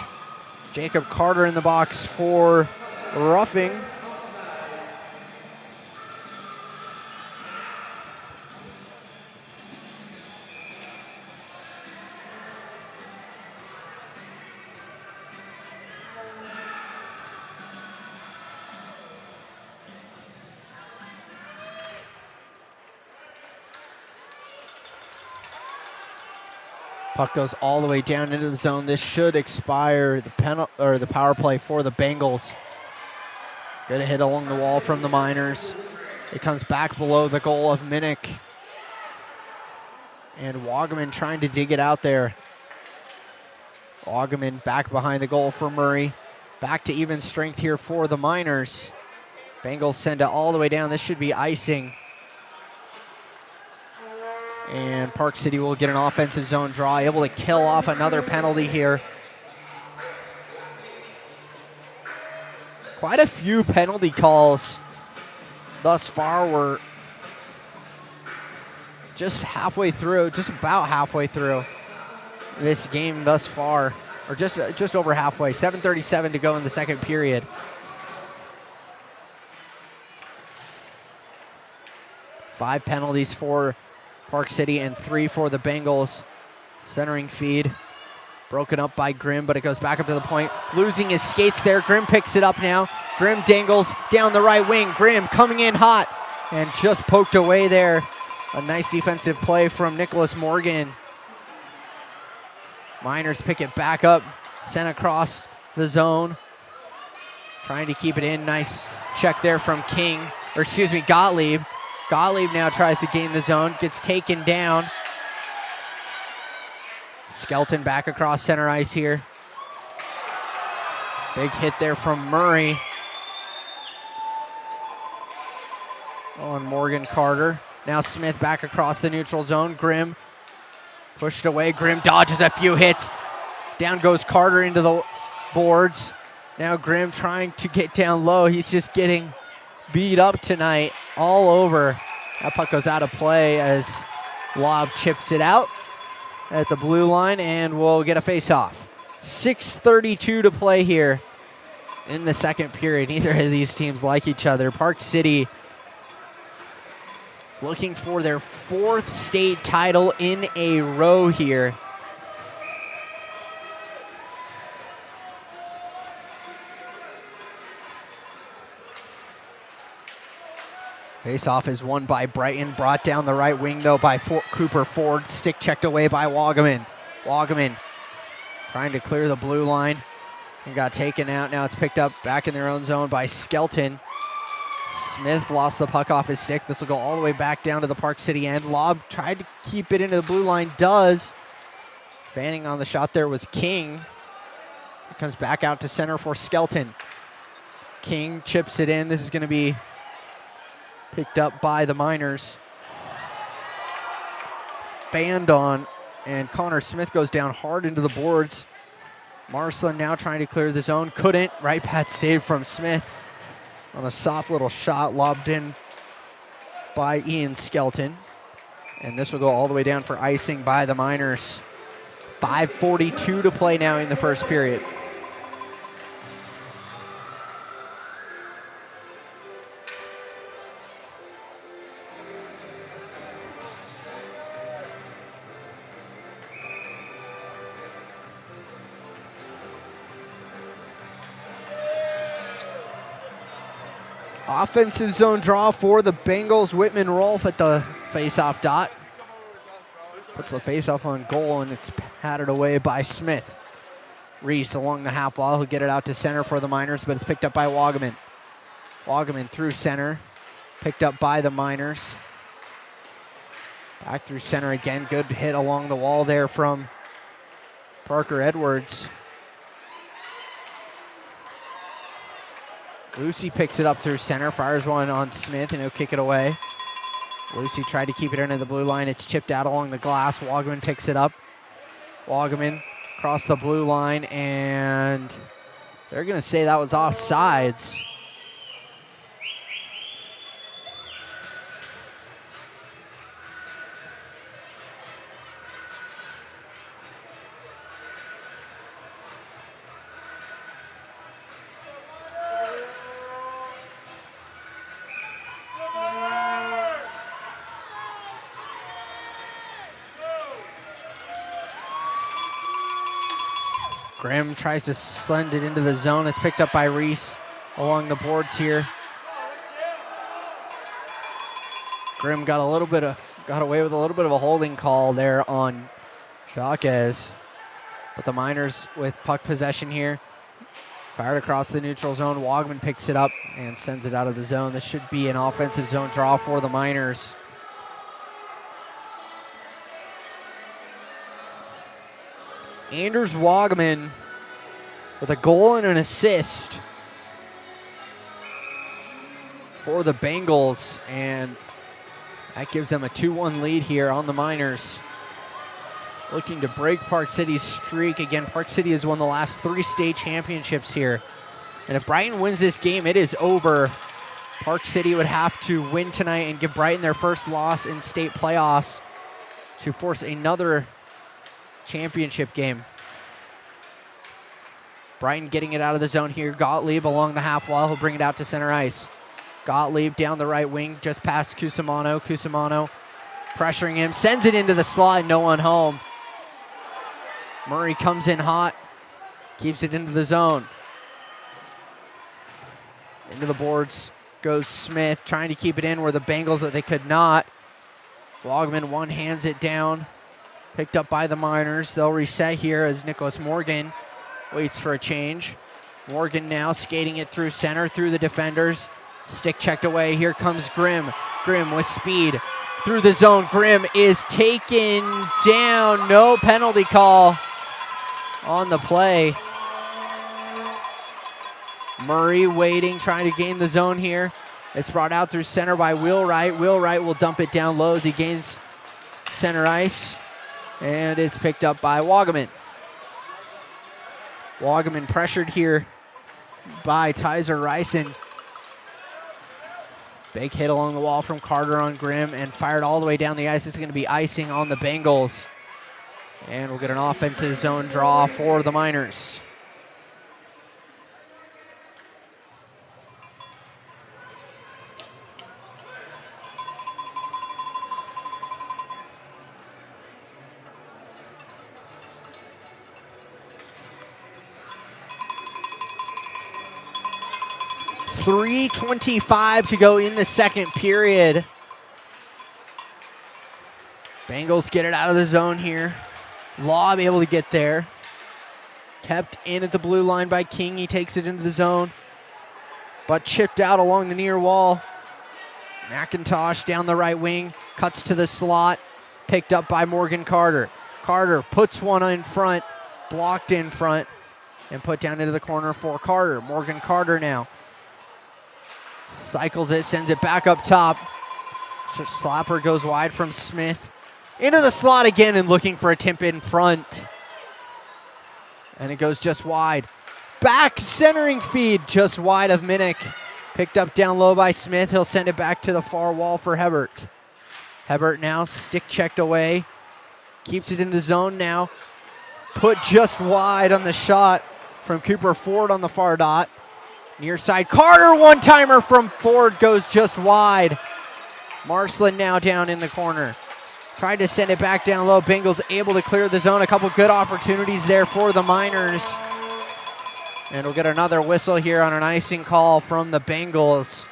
Jacob Carter in the box for roughing. Puck goes all the way down into the zone. This should expire the power play for the Bengals. Good hit along the wall from the Miners. It comes back below the goal of Minnick. And Wagaman trying to dig it out there. Wagaman back behind the goal for Murray. Back to even strength here for the Miners. Bengals send it all the way down. This should be icing. And Park City will get an offensive zone draw, able to kill off another penalty here. Quite a few penalty calls thus far. We're just about halfway through this game thus far. or just over halfway. 7:37 to go in the second period. Five penalties for Park City and 3 for the Bengals. Centering feed. Broken up by Grimm, but it goes back up to the point. Losing his skates there. Grimm picks it up now. Grimm dangles down the right wing. Grimm coming in hot and just poked away there. A nice defensive play from Nicholas Morgan. Miners pick it back up. Sent across the zone. Trying to keep it in. Nice check there from Gottlieb. Gottlieb now tries to gain the zone. Gets taken down. Skelton back across center ice here. Big hit there from Murray on Morgan Carter. Now Smith back across the neutral zone. Grimm pushed away. Grimm dodges a few hits. Down goes Carter into the boards. Now Grimm trying to get down low. He's just getting beat up tonight all over. That puck goes out of play as Lob chips it out at the blue line, and we'll get a face-off. 6:32 to play here in the second period. Neither of these teams like each other. Park City looking for their 4th state title in a row here. Face-off is won by Brighton. Brought down the right wing, though, by Cooper Ford. Stick checked away by Wagaman. Wagaman trying to clear the blue line and got taken out. Now it's picked up back in their own zone by Skelton. Smith lost the puck off his stick. This will go all the way back down to the Park City end. Lob tried to keep it into the blue line. Does. Fanning on the shot there was King. It comes back out to center for Skelton. King chips it in. This is going to be picked up by the Miners. Fanned on, and Connor Smith goes down hard into the boards. Marcelin now trying to clear the zone. Couldn't. Right pad save from Smith on a soft little shot lobbed in by Ian Skelton. And this will go all the way down for icing by the Miners. 5:42 to play now in the first period. Offensive zone draw for the Bengals. Whitman Rolfe at the face-off dot. Puts the face-off on goal, and it's patted away by Smith. Reese along the half wall. He'll get it out to center for the Miners, but it's picked up by Wagaman. Wagaman through center. Picked up by the Miners. Back through center again. Good hit along the wall there from Parker Edwards. Lucy picks it up through center, fires one on Smith, and he'll kick it away. Lucy tried to keep it under the blue line. It's chipped out along the glass. Wagaman picks it up. Wagaman across the blue line, and they're going to say that was offsides. Grimm tries to send it into the zone. It's picked up by Reese along the boards here. Grimm got away with a little bit of a holding call there on Jaquez. But the Miners with puck possession here. Fired across the neutral zone. Wagaman picks it up and sends it out of the zone. This should be an offensive zone draw for the Miners. Anders Wagaman with a goal and an assist for the Bengals, and that gives them a 2-1 lead here on the Miners. Looking to break Park City's streak. Again, Park City has won the last 3 state championships here. And if Brighton wins this game, it is over. Park City would have to win tonight and give Brighton their first loss in state playoffs to force another championship game. Brighton getting it out of the zone here. Gottlieb along the half wall. He'll bring it out to center ice. Gottlieb down the right wing, just past Cusimano. Cusimano pressuring him, sends it into the slot, no one home. Murray comes in hot, keeps it into the zone. Into the boards goes Smith, trying to keep it in where the Bengals, but they could not. Wogman one-hands it down, picked up by the Miners. They'll reset here as Nicholas Morgan waits for a change. Morgan now skating it through center, through the defenders. Stick checked away. Here comes Grimm. Grimm with speed through the zone. Grimm is taken down. No penalty call on the play. Murray waiting, trying to gain the zone here. It's brought out through center by Wheelwright. Wheelwright will dump it down low as he gains center ice. And it's picked up by Wagaman. Wagaman pressured here by Tyser Ryson. Big hit along the wall from Carter on Grimm and fired all the way down the ice. This is going to be icing on the Bengals. And we'll get an offensive zone draw for the Miners. .325 to go in the second period. Bengals get it out of the zone here. Lob able to get there. Kept in at the blue line by King. He takes it into the zone, but chipped out along the near wall. McIntosh down the right wing, cuts to the slot, picked up by Morgan Carter. Carter puts one in front, blocked in front, and put down into the corner for Carter. Morgan Carter now cycles it, sends it back up top. Slapper goes wide from Smith. Into the slot again and looking for a tip in front. And it goes just wide. Back centering feed just wide of Minnick. Picked up down low by Smith. He'll send it back to the far wall for Hebert. Hebert now stick checked away. Keeps it in the zone now. Put just wide on the shot from Cooper Ford on the far dot. Near side, Carter, one-timer from Ford, goes just wide. Marsland now down in the corner. Tried to send it back down low. Bengals able to clear the zone. A couple good opportunities there for the Miners. And we'll get another whistle here on an icing call from the Bengals.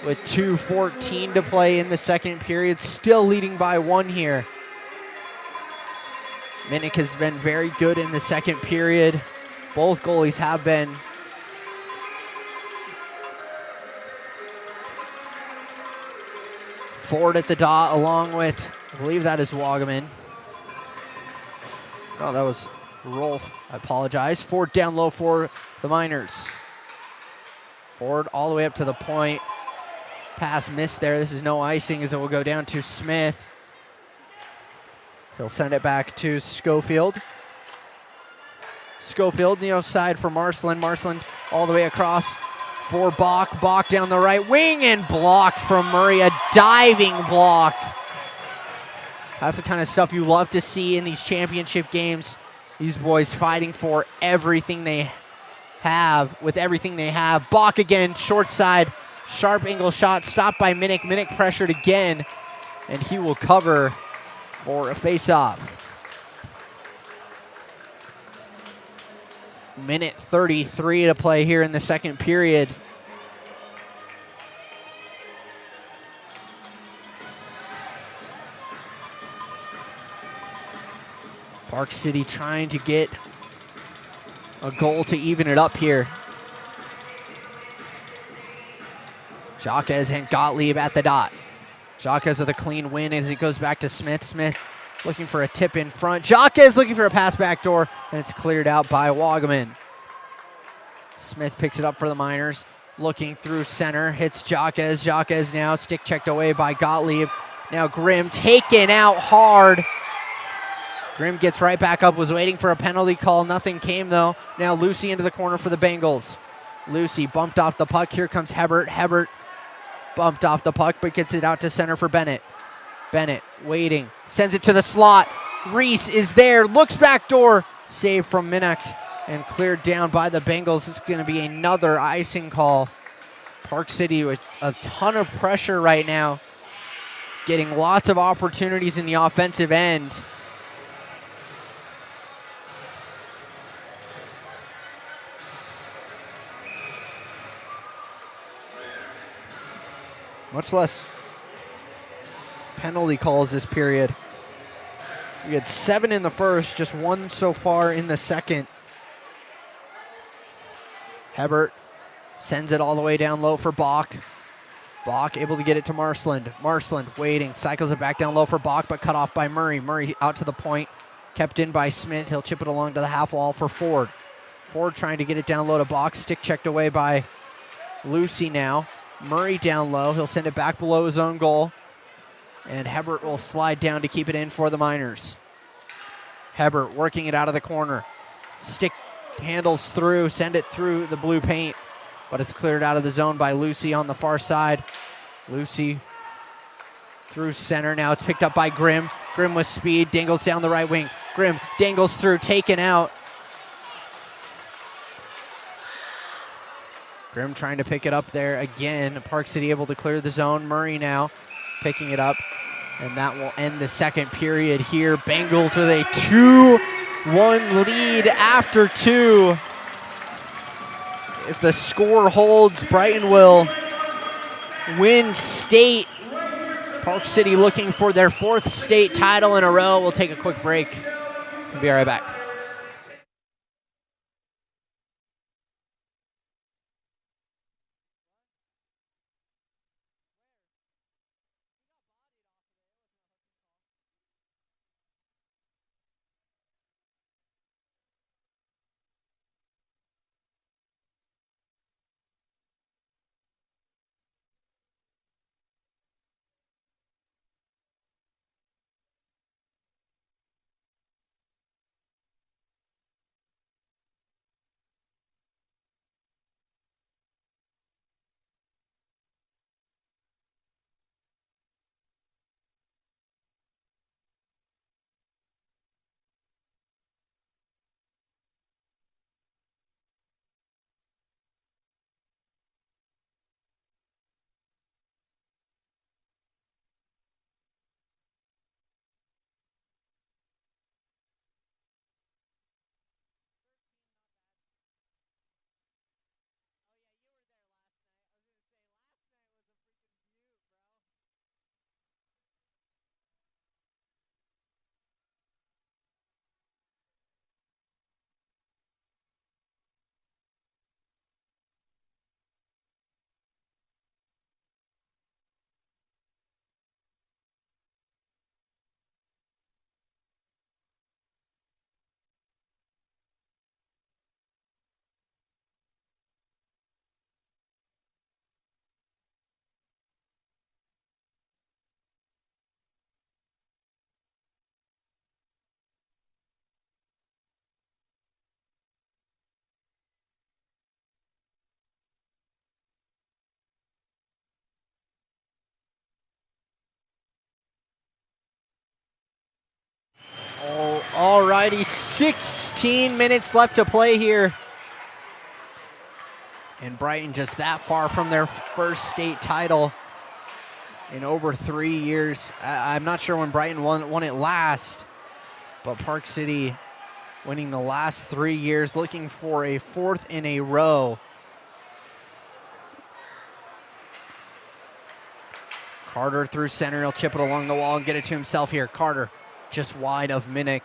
With 2:14 to play in the second period. Still leading by one here. Minnick has been very good in the second period. Both goalies have been. Ford at the dot along with, I believe that is Wagaman. Oh, that was Rolf. I apologize. Ford down low for the Miners. Ford all the way up to the point. Pass missed there. This is no icing as it will go down to Smith. He'll send it back to Schofield. Schofield near side for Marsland. Marsland all the way across for Bach. Bach down the right wing and blocked from Murray. A diving block. That's the kind of stuff you love to see in these championship games. These boys fighting for everything they have, with everything they have. Bach again, short side, sharp angle shot, stopped by Minnick. Minnick pressured again, and he will cover for a face-off. Minute 33 to play here in the second period. Park City trying to get a goal to even it up here. Jacques and Gottlieb at the dot. Jacques with a clean win as he goes back to Smith. Smith looking for a tip in front. Jacques looking for a pass back door, and it's cleared out by Wagaman. Smith picks it up for the Miners. Looking through center, hits Jacques. Jacques now stick checked away by Gottlieb. Now Grimm taken out hard. Grimm gets right back up, was waiting for a penalty call. Nothing came though. Now Lucy into the corner for the Bengals. Lucy bumped off the puck. Here comes Hebert. Hebert bumped off the puck, but gets it out to center for Bennett. Bennett waiting, sends it to the slot. Reese is there, looks back door. Save from Minnick. and cleared down by the Bengals. It's going to be another icing call. Park City with a ton of pressure right now, getting lots of opportunities in the offensive end. Much less penalty calls this period. We had 7 in the first, just 1 so far in the second. Hebert sends it all the way down low for Bach. Bach able to get it to Marsland. Marsland waiting, cycles it back down low for Bach, but cut off by Murray. Murray out to the point, kept in by Smith. He'll chip it along to the half wall for Ford. Ford trying to get it down low to Bach. Stick checked away by Lucy now. Murray down low. He'll send it back below his own goal. And Hebert will slide down to keep it in for the Miners. Hebert working it out of the corner. Stick handles through, send it through the blue paint, but it's cleared out of the zone by Lucy on the far side. Lucy through center. Now it's picked up by Grimm. Grimm with speed, dangles down the right wing. Grimm dangles through, taken out. Grimm trying to pick it up there again. Park City able to clear the zone. Murray now picking it up, and that will end the second period here. Bengals with a 2-1 lead after 2. If the score holds, Brighton will win state. Park City looking for their 4th state title in a row. We'll take a quick break. We'll be right back. All righty, 16 minutes left to play here. And Brighton just that far from their first state title in over 3 years. I'm not sure when Brighton won it last, but Park City winning the last 3 years, looking for a 4th in a row. Carter through center. He'll chip it along the wall and get it to himself here. Carter just wide of Minnick.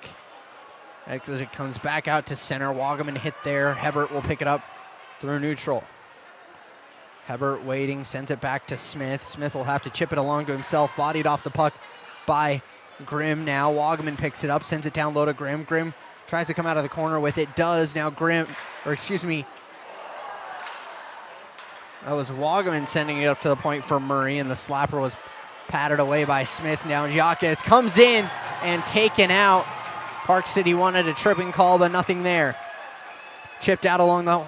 As it comes back out to center. Wagaman hit there. Hebert will pick it up through neutral. Hebert waiting, sends it back to Smith. Smith will have to chip it along to himself. Bodied off the puck by Grimm now. Wagaman picks it up, sends it down low to Grimm. Grimm tries to come out of the corner with it. Does now Grimm, or excuse me. That was Wagaman sending it up to the point for Murray, and the slapper was patted away by Smith. Now Jacques comes in and taken out. Park City wanted a tripping call, but nothing there. Chipped out along the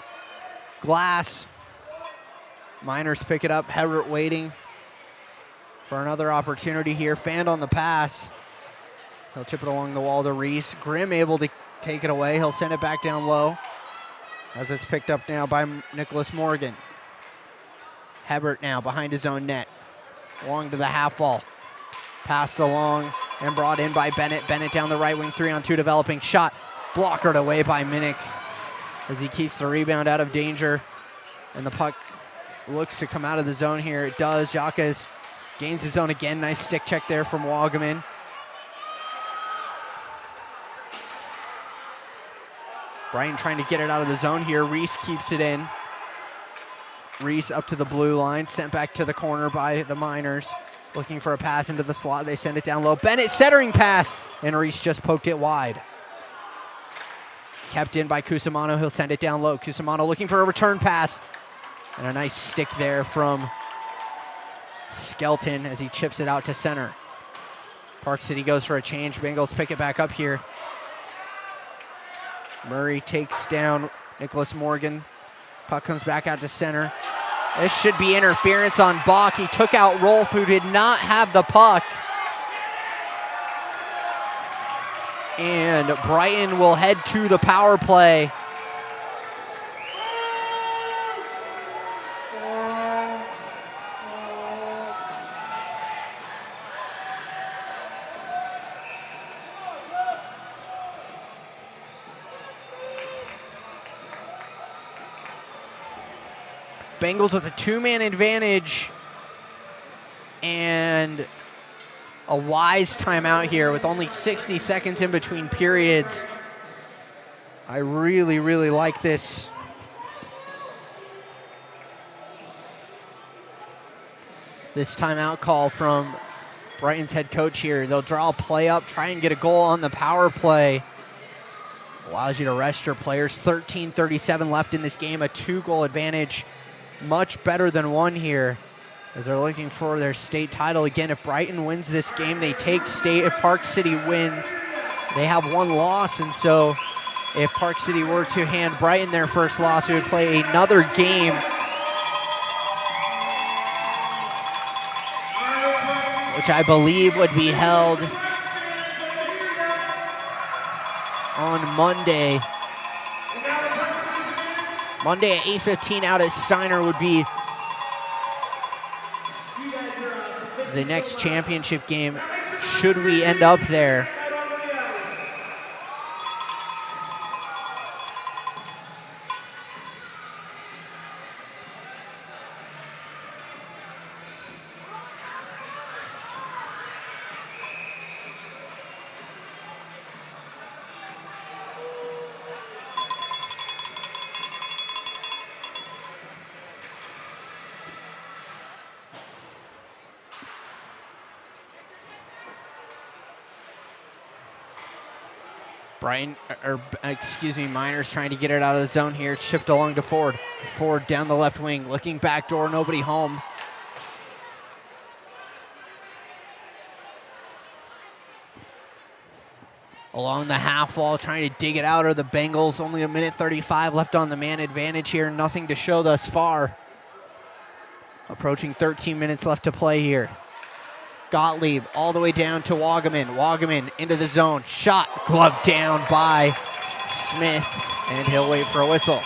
glass. Miners pick it up. Hebert waiting for another opportunity here. Fanned on the pass. He'll chip it along the wall to Reese. Grimm able to take it away. He'll send it back down low. as it's picked up now by Nicholas Morgan. Hebert now behind his own net. Long to the half wall. Passed along and brought in by Bennett. Bennett down the right wing, 3-on-2 developing. Shot blockered away by Minnick as he keeps the rebound out of danger. And the puck looks to come out of the zone here. It does. Jacques gains his own again. Nice stick check there from Wagaman. Brighton trying to get it out of the zone here. Reese keeps it in. Reese up to the blue line, sent back to the corner by the Miners. Looking for a pass into the slot. They send it down low. Bennett centering pass, and Reese just poked it wide. Kept in by Cusimano. He'll send it down low. Cusimano looking for a return pass. And a nice stick there from Skelton as he chips it out to center. Park City goes for a change. Bengals pick it back up here. Murray takes down Nicholas Morgan. Puck comes back out to center. This should be interference on Bach. He took out Rolf, who did not have the puck. And Brighton will head to the power play. Bengals with a two-man advantage and a wise timeout here with only 60 seconds in between periods. I really, really like this. This timeout call from Brighton's head coach here. They'll draw a play up, try and get a goal on the power play. Allows you to rest your players. 13:37 left in this game, a 2-goal advantage. Much better than one here as they're looking for their state title. Again, if Brighton wins this game, they take state. If Park City wins, they have one loss. And so if Park City were to hand Brighton their first loss, we would play another game. Which I believe would be held on Monday. Monday at 8:15 out at Steiner would be the next championship game, should we end up there. Miners trying to get it out of the zone here. It's chipped along to Ford. Ford down the left wing, looking back door, nobody home. Along the half wall, trying to dig it out are the Bengals. Only a minute 35 left on the man advantage here. Nothing to show thus far. Approaching 13 minutes left to play here. Gottlieb all the way down to Wagaman. Wagaman into the zone. Shot gloved down by Smith, and he'll wait for a whistle.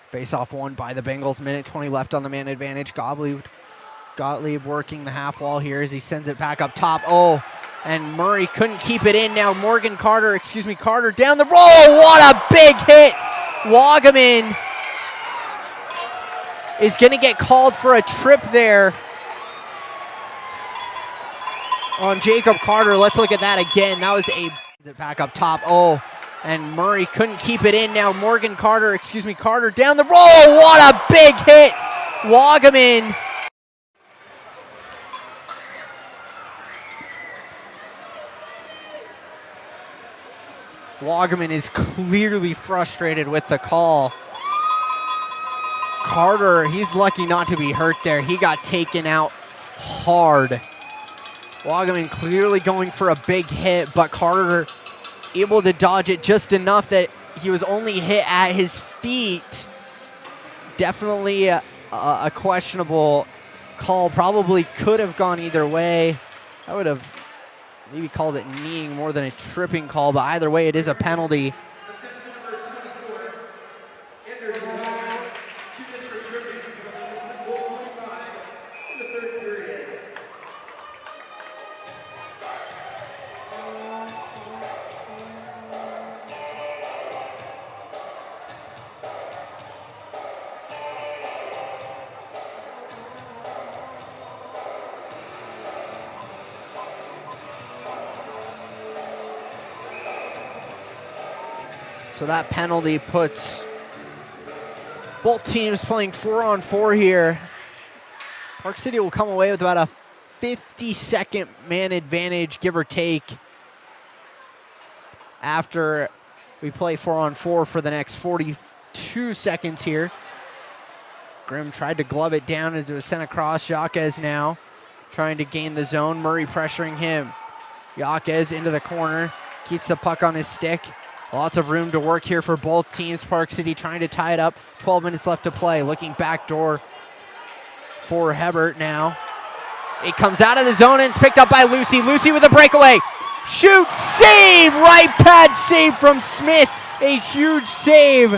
Face-off won by the Bengals. Minute 20 left on the man advantage. Gottlieb working the half wall here as he sends it back up top. Oh, and Murray couldn't keep it in. Now Carter down the roll. What a big hit. Wagaman is going to get called for a trip there on Jacob Carter. Let's look at that again. That was a back up top. Oh, and Murray couldn't keep it in. Now Carter down the roll. What a big hit. Wagaman. Wagaman is clearly frustrated with the call. Carter, he's lucky not to be hurt there. He got taken out hard. Wagaman clearly going for a big hit, but Carter able to dodge it just enough that he was only hit at his feet. Definitely a questionable call. Probably could have gone either way. I would have maybe called it kneeing more than a tripping call, but either way, it is a penalty. So that penalty puts both teams playing 4-on-4 here. Park City will come away with about a 50-second man advantage, give or take, after we play 4-on-4 for the next 42 seconds here. Grimm tried to glove it down as it was sent across. Jaquez now trying to gain the zone. Murray pressuring him. Jaquez into the corner, keeps the puck on his stick. Lots of room to work here for both teams. Park City trying to tie it up. 12 minutes left to play. Looking backdoor for Hebert now. It comes out of the zone and it's picked up by Lucy. Lucy with a breakaway. Shoot, save, right pad save from Smith. A huge save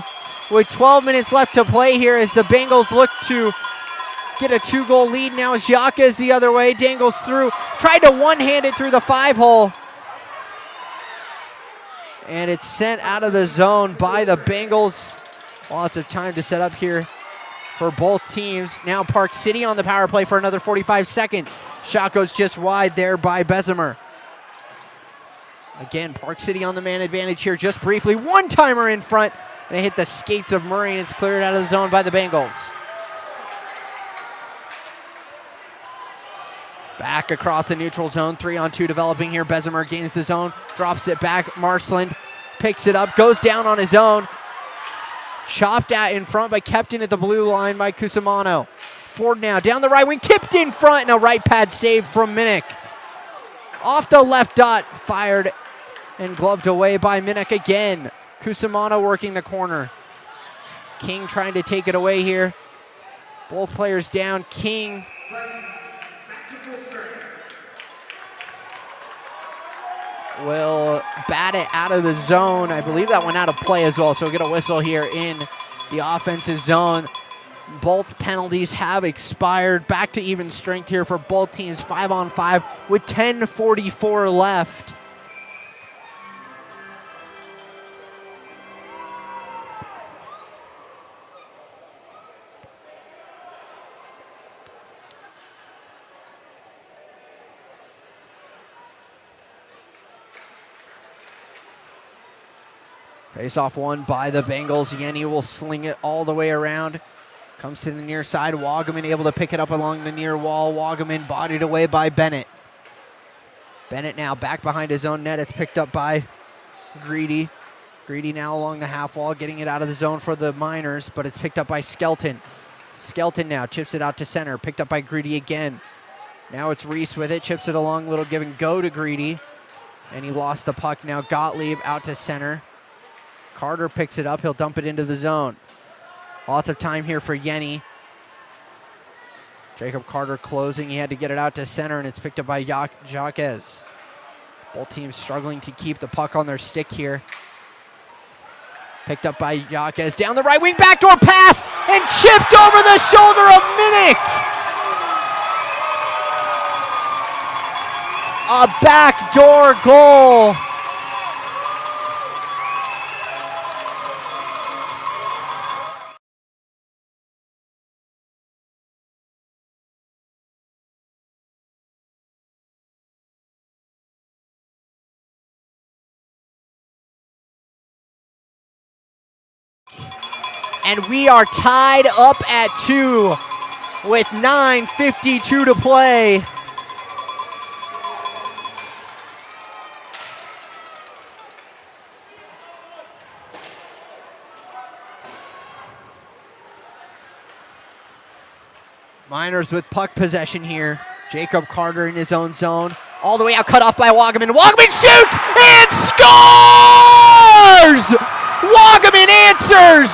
with 12 minutes left to play here as the Bengals look to get a 2-goal lead. Now Jaquez the other way, dangles through, tried to one-hand it through the 5-hole. And it's sent out of the zone by the Bengals. Lots of time to set up here for both teams. Now Park City on the power play for another 45 seconds. Shot goes just wide there by Bessemer. Again, Park City on the man advantage here just briefly. One-timer in front, and it hit the skates of Murray, and it's cleared out of the zone by the Bengals. Back across the neutral zone, 3-on-2 developing here. Bessemer gains the zone, drops it back. Marsland picks it up, goes down on his own. Chopped at in front, but kept in at the blue line by Cusimano. Ford now down the right wing, tipped in front, and a right pad save from Minnick. Off the left dot, fired and gloved away by Minnick again. Cusimano working the corner. King trying to take it away here. Both players down. King will bat it out of the zone. I believe that went out of play as well, so we'll get a whistle here in the offensive zone. Both penalties have expired. Back to even strength here for both teams, 5-on-5 with 10:44 left. Face-off won by the Bengals. Yenny will sling it all the way around. Comes to the near side. Wagaman able to pick it up along the near wall. Wagaman bodied away by Bennett. Bennett now back behind his own net. It's picked up by Greedy. Greedy now along the half wall, getting it out of the zone for the Miners, but it's picked up by Skelton. Skelton now chips it out to center. Picked up by Greedy again. Now it's Reese with it. Chips it along. Little give and go to Greedy. And he lost the puck. Now Gottlieb out to center. Carter picks it up. He'll dump it into the zone. Lots of time here for Yenny. Jacob Carter closing. He had to get it out to center, and it's picked up by Jaquez. Both teams struggling to keep the puck on their stick here. Picked up by Jaquez. Down the right wing, backdoor pass, and chipped over the shoulder of Minnick. A backdoor goal. And we are tied up at 2 with 9:52 to play. Miners with puck possession here. Jacob Carter in his own zone. All the way out, cut off by Wagaman. Wagaman shoots and scores! Wagaman answers!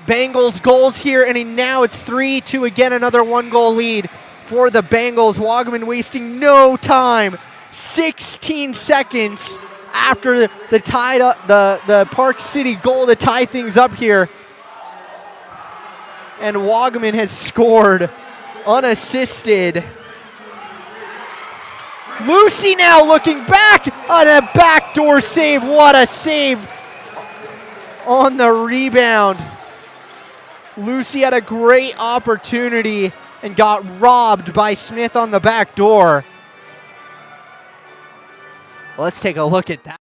Bengals goals here, and now it's 3-2 again, another one-goal lead for the Bengals. Wagaman wasting no time. 16 seconds after the Park City goal to tie things up here. And Wagaman has scored unassisted. Lucy now looking back on a backdoor save. What a save on the rebound. Lucy had a great opportunity and got robbed by Smith on the back door. Let's take a look at that.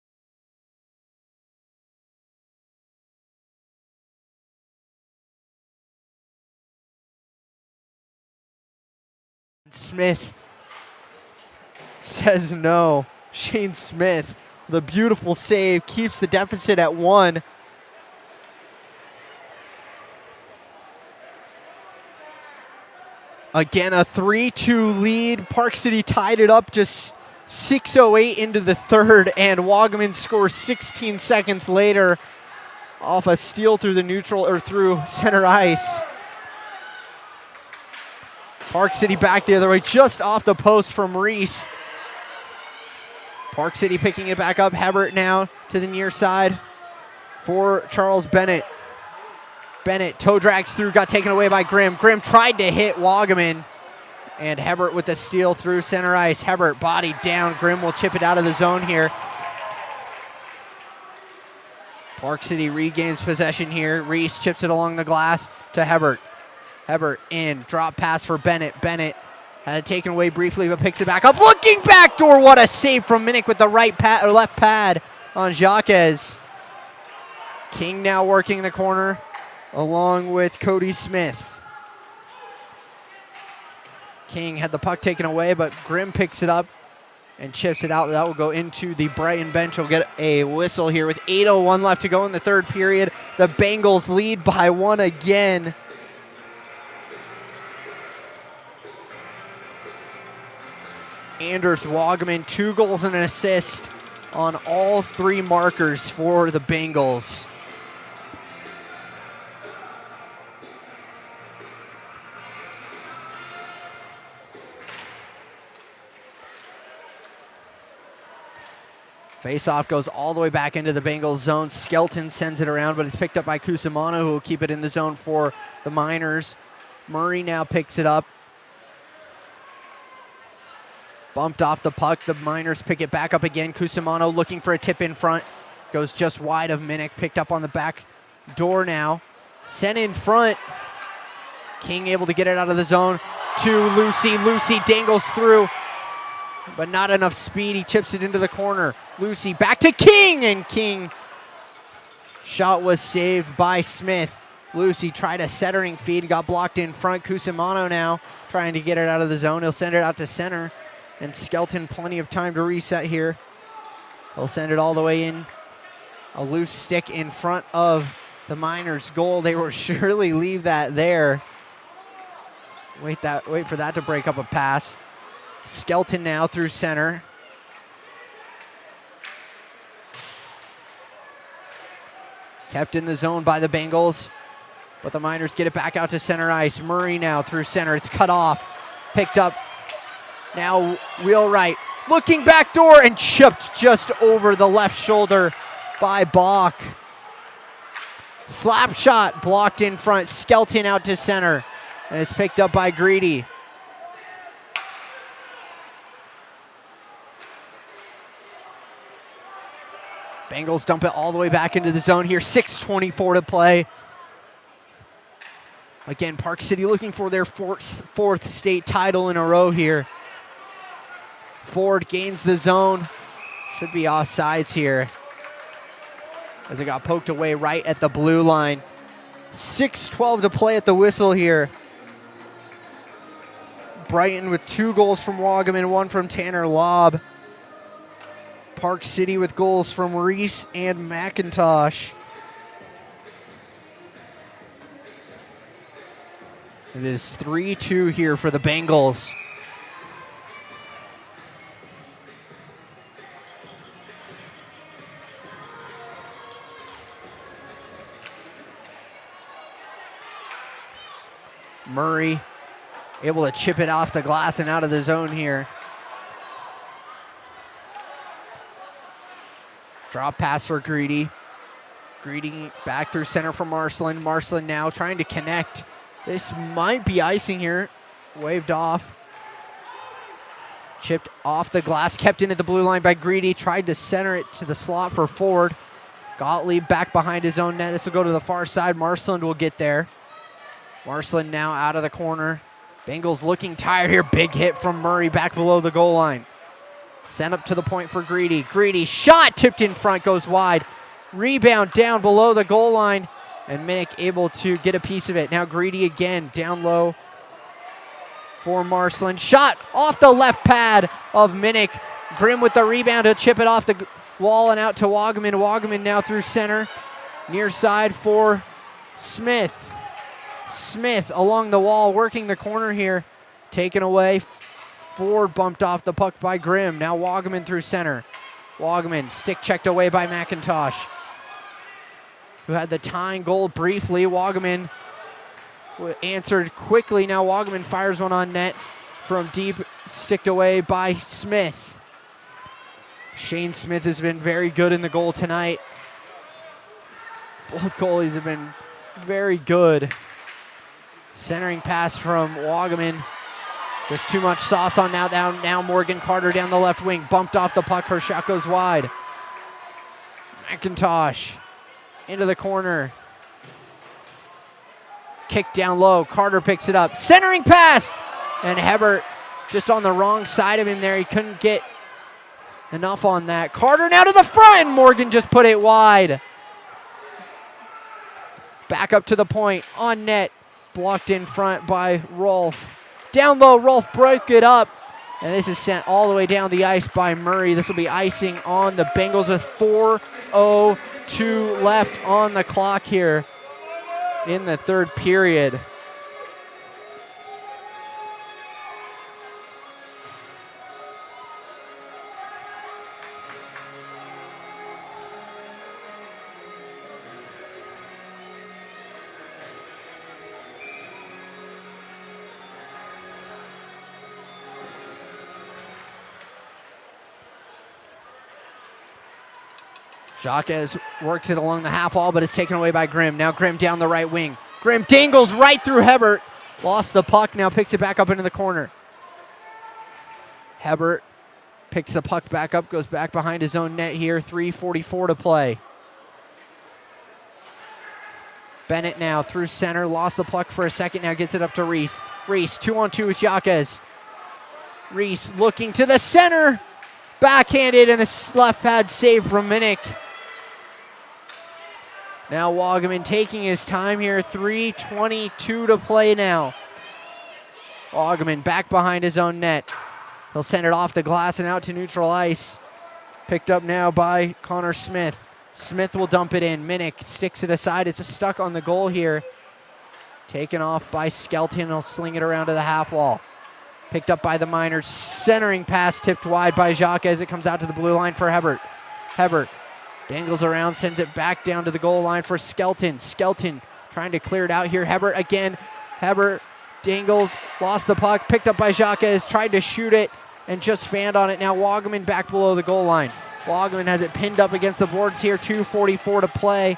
Smith says no. Shane Smith, the beautiful save, keeps the deficit at 1. Again, a 3-2 lead. Park City tied it up just 6:08 into the third, and Wagaman scores 16 seconds later off a steal through the neutral or through center ice. Park City back the other way, just off the post from Reese. Park City picking it back up. Hebert now to the near side for Charles Bennett. Bennett toe drags through, got taken away by Grimm. Grimm tried to hit Wagaman, and Hebert with the steal through center ice. Hebert bodied down. Grimm will chip it out of the zone here. Park City regains possession here. Reese chips it along the glass to Hebert. Hebert in, drop pass for Bennett. Bennett had it taken away briefly, but picks it back up. Looking backdoor, what a save from Minnick with the left pad on Jaquez. King now working the corner, along with Cody Smith. King had the puck taken away, but Grimm picks it up and chips it out. That will go into the Brighton bench. We'll get a whistle here with 8:01 left to go in the third period. The Bengals lead by 1 again. Anders Wagaman, 2 goals and an assist on all 3 markers for the Bengals. Face-off goes all the way back into the Bengals zone. Skelton sends it around, but it's picked up by Cusimano, who will keep it in the zone for the Miners. Murray now picks it up. Bumped off the puck. The Miners pick it back up again. Cusimano looking for a tip in front. Goes just wide of Minnick. Picked up on the back door now. Sent in front. King able to get it out of the zone to Lucy. Lucy dangles through, but not enough speed. He chips it into the corner. Lucy back to King, and King shot was saved by Smith. Lucy tried a centering feed, got blocked in front. Cusimano now trying to get it out of the zone. He'll send it out to center, and Skelton plenty of time to reset here. He'll send it all the way in. A loose stick in front of the Miners' goal. They will surely leave that there. Wait for that to break up a pass. Skelton now through center. Kept in the zone by the Bengals, but the Miners get it back out to center ice. Murray now through center. It's cut off. Picked up. Now wheelwright. Looking back door and chipped just over the left shoulder by Bach. Slap shot blocked in front. Skelton out to center, and it's picked up by Greedy. Bengals dump it all the way back into the zone here. 6:24 to play. Again, Park City looking for their fourth state title in a row here. Ford gains the zone. Should be offsides here, as it got poked away right at the blue line. 6:12 to play at the whistle here. Brighton with 2 goals from Wagaman, 1 from Tanner Lobb. Park City with goals from Reese and McIntosh. It is 3-2 here for the Bengals. Murray able to chip it off the glass and out of the zone here. Drop pass for Greedy. Greedy back through center for Marcelin. Marcelin now trying to connect. This might be icing here. Waved off. Chipped off the glass, kept into the blue line by Greedy. Tried to center it to the slot for Ford. Gottlieb back behind his own net. This will go to the far side. Marcelin will get there. Marcelin now out of the corner. Bengals looking tired here. Big hit from Murray back below the goal line. Sent up to the point for Greedy. Greedy shot tipped in front, goes wide. Rebound down below the goal line, and Minnick able to get a piece of it. Now Greedy again down low for Marcelin. Shot off the left pad of Minnick. Grimm with the rebound to chip it off the wall and out to Wagaman. Wagaman now through center. Near side for Smith. Smith along the wall, working the corner here. Taken away. Ford bumped off the puck by Grimm. Now Wagaman through center. Wagaman stick checked away by McIntosh, who had the tying goal briefly. Wagaman answered quickly. Now Wagaman fires one on net from deep, sticked away by Smith. Shane Smith has been very good in the goal tonight. Both goalies have been very good. Centering pass from Wagaman. Just too much sauce on now Morgan Carter down the left wing. Bumped off the puck. Her shot goes wide. McIntosh into the corner. Kick down low. Carter picks it up. Centering pass. And Hebert just on the wrong side of him there. He couldn't get enough on that. Carter now to the front. Morgan just put it wide. Back up to the point. On net. Blocked in front by Rolf. Down low, Rolf broke it up. And this is sent all the way down the ice by Murray. This will be icing on the Bengals with 4:02 left on the clock here in the third period. Jacques works it along the half wall, but is taken away by Grimm. Now Grimm down the right wing. Grimm dangles right through Hebert. Lost the puck, now picks it back up into the corner. Hebert picks the puck back up, goes back behind his own net here. 3:44 to play. Bennett now through center, lost the puck for a second, now gets it up to Reese. Reese, 2-on-2 with Jacques. Reese looking to the center. Backhanded and a left pad save from Minnick. Now Wagaman taking his time here. 3:22 to play now. Wagaman back behind his own net. He'll send it off the glass and out to neutral ice. Picked up now by Connor Smith. Smith will dump it in. Minnick sticks it aside. It's stuck on the goal here. Taken off by Skelton. He'll sling it around to the half wall. Picked up by the Miners. Centering pass tipped wide by Jacques as it comes out to the blue line for Hebert. Hebert dangles around, sends it back down to the goal line for Skelton. Skelton trying to clear it out here. Hebert again. Hebert dangles, lost the puck, picked up by Jacques, tried to shoot it and just fanned on it. Now Wagaman back below the goal line. Wagaman has it pinned up against the boards here. 2:44 to play.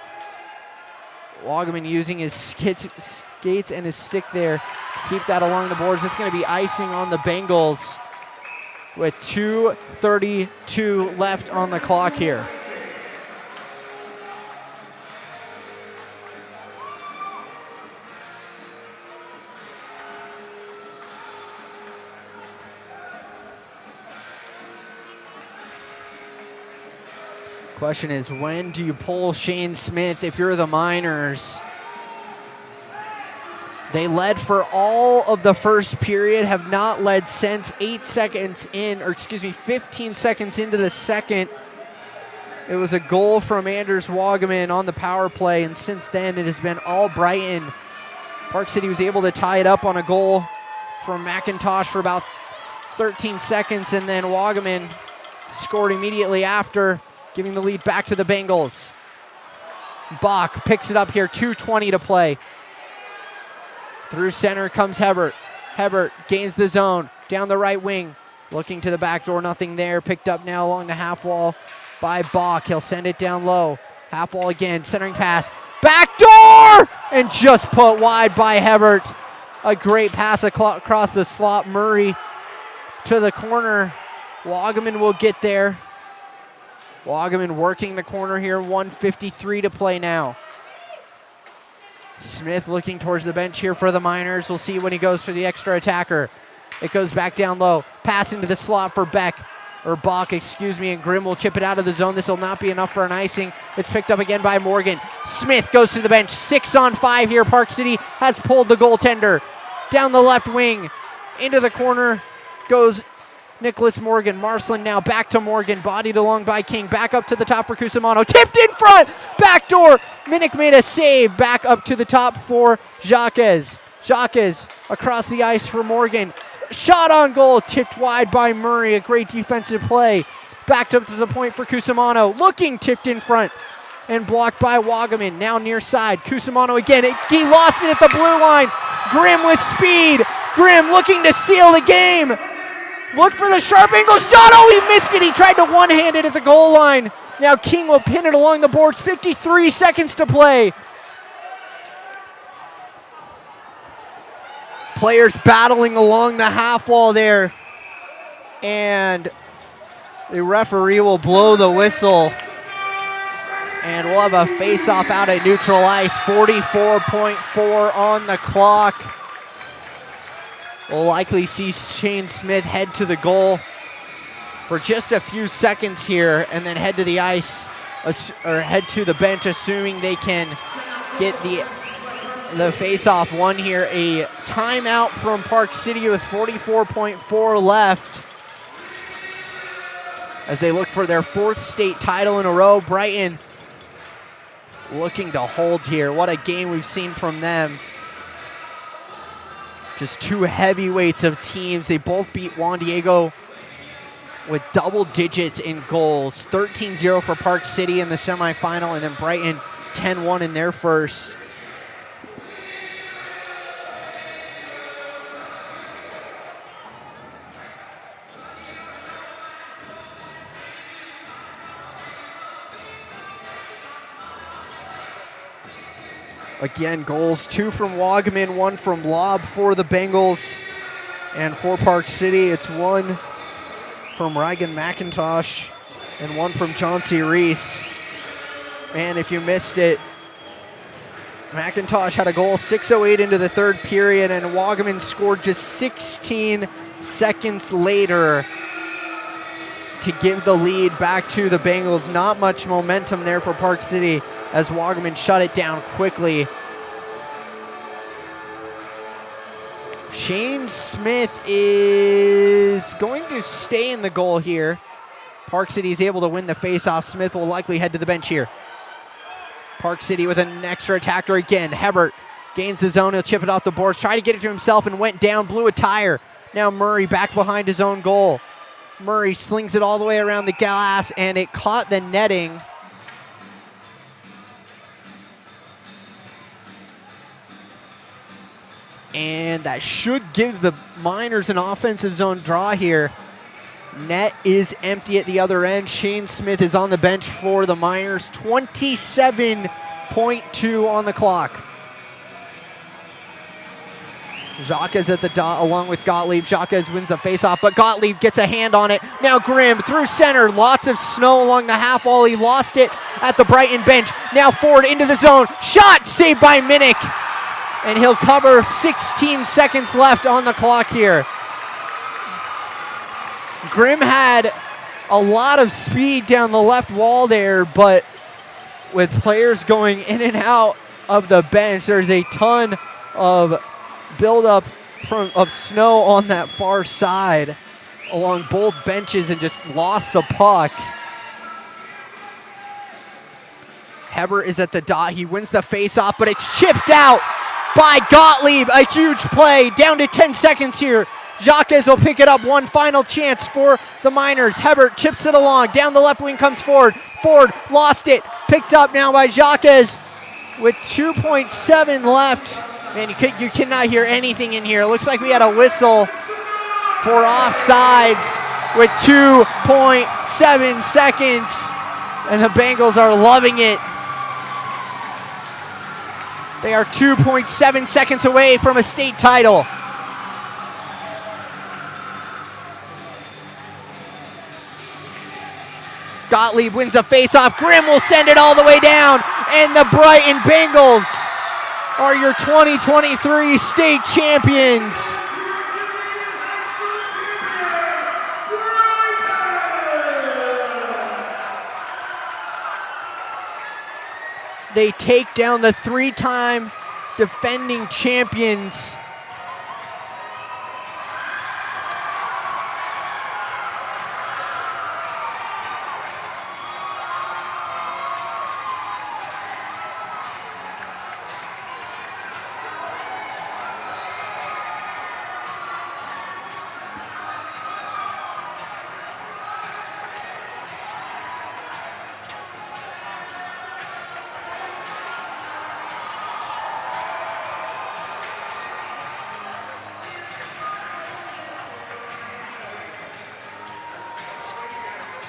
Wagaman using his skates and his stick there to keep that along the boards. This is going to be icing on the Bengals with 2:32 left on the clock here. Question is, when do you pull Shane Smith if you're the Miners? They led for all of the first period, have not led since 15 seconds into the second. It was a goal from Anders Wagaman on the power play, and since then it has been all Brighton. Park City was able to tie it up on a goal from McIntosh for about 13 seconds, and then Wagaman scored immediately after, giving the lead back to the Bengals. Bach picks it up here, 2:20 to play. Through center comes Hebert. Hebert gains the zone, down the right wing, looking to the back door, nothing there. Picked up now along the half wall by Bach. He'll send it down low. Half wall again, centering pass. Back door! And just put wide by Hebert. A great pass across the slot. Murray to the corner. Wagaman will get there. Wagaman working the corner here, 1:53 to play now. Smith looking towards the bench here for the Miners. We'll see when he goes for the extra attacker. It goes back down low. Pass into the slot for Bach, and Grimm will chip it out of the zone. This will not be enough for an icing. It's picked up again by Morgan. Smith goes to the bench. 6-on-5 here. Park City has pulled the goaltender. Down the left wing. Into the corner goes Nicholas Morgan. Marcelin now back to Morgan. Bodied along by King. Back up to the top for Cusimano. Tipped in front. Backdoor. Minnick made a save. Back up to the top for Jacques. Jacques across the ice for Morgan. Shot on goal. Tipped wide by Murray. A great defensive play. Backed up to the point for Cusimano. Looking tipped in front. And blocked by Wagaman. Now near side. Cusimano again. He lost it at the blue line. Grimm with speed. Grimm looking to seal the game. Look for the sharp angle shot. Oh, he missed it. He tried to one-hand it at the goal line. Now King will pin it along the board. 53 seconds to play. Players battling along the half wall there. And the referee will blow the whistle. And we'll have a face-off out at neutral ice. 44.4 on the clock. We'll likely see Shane Smith head to the goal for just a few seconds here and then head to the ice, or head to the bench, assuming they can get the face-off won here. A timeout from Park City with 44.4 left as they look for their 4th state title in a row. Brighton looking to hold here. What a game we've seen from them. Just two heavyweights of teams. They both beat Juan Diego with double digits in goals. 13-0 for Park City in the semifinal, and then Brighton 10-1 in their first. Again, goals, 2 from Wagaman, 1 from Lob for the Bengals. And for Park City, it's 1 from Reagan McIntosh and 1 from Chauncey Reese. Man, if you missed it, McIntosh had a goal 6:08 into the third period, and Wagaman scored just 16 seconds later to give the lead back to the Bengals. Not much momentum there for Park City as Wagaman shut it down quickly. Shane Smith is going to stay in the goal here. Park City is able to win the faceoff. Smith will likely head to the bench here. Park City with an extra attacker again. Hebert gains the zone. He'll chip it off the boards. Tried to get it to himself and went down. Blew a tire. Now Murray back behind his own goal. Murray slings it all the way around the glass, and it caught the netting. And that should give the Miners an offensive zone draw here. Net is empty at the other end. Shane Smith is on the bench for the Miners. 27.2 on the clock. Jacques is at the dot along with Gottlieb. Jacques wins the faceoff, but Gottlieb gets a hand on it. Now Grimm through center. Lots of snow along the half wall. He lost it at the Brighton bench. Now forward into the zone. Shot saved by Minnick. And he'll cover. 16 seconds left on the clock here. Grimm had a lot of speed down the left wall there, but with players going in and out of the bench, there's a ton of buildup of snow on that far side along both benches and just lost the puck. Heber is at the dot. He wins the faceoff, but it's chipped out by Gottlieb. A huge play. Down to 10 seconds here. Jacques will pick it up. One final chance for the Miners. Hebert chips it along. Down the left wing comes Ford. Ford lost it. Picked up now by Jacques with 2.7 left. Man, you cannot hear anything in here. It looks like we had a whistle for offsides with 2.7 seconds. And the Bengals are loving it. They are 2.7 seconds away from a state title. Gottlieb wins the faceoff. Grimm will send it all the way down. And the Brighton Bengals are your 2023 state champions. They take down the three-time defending champions.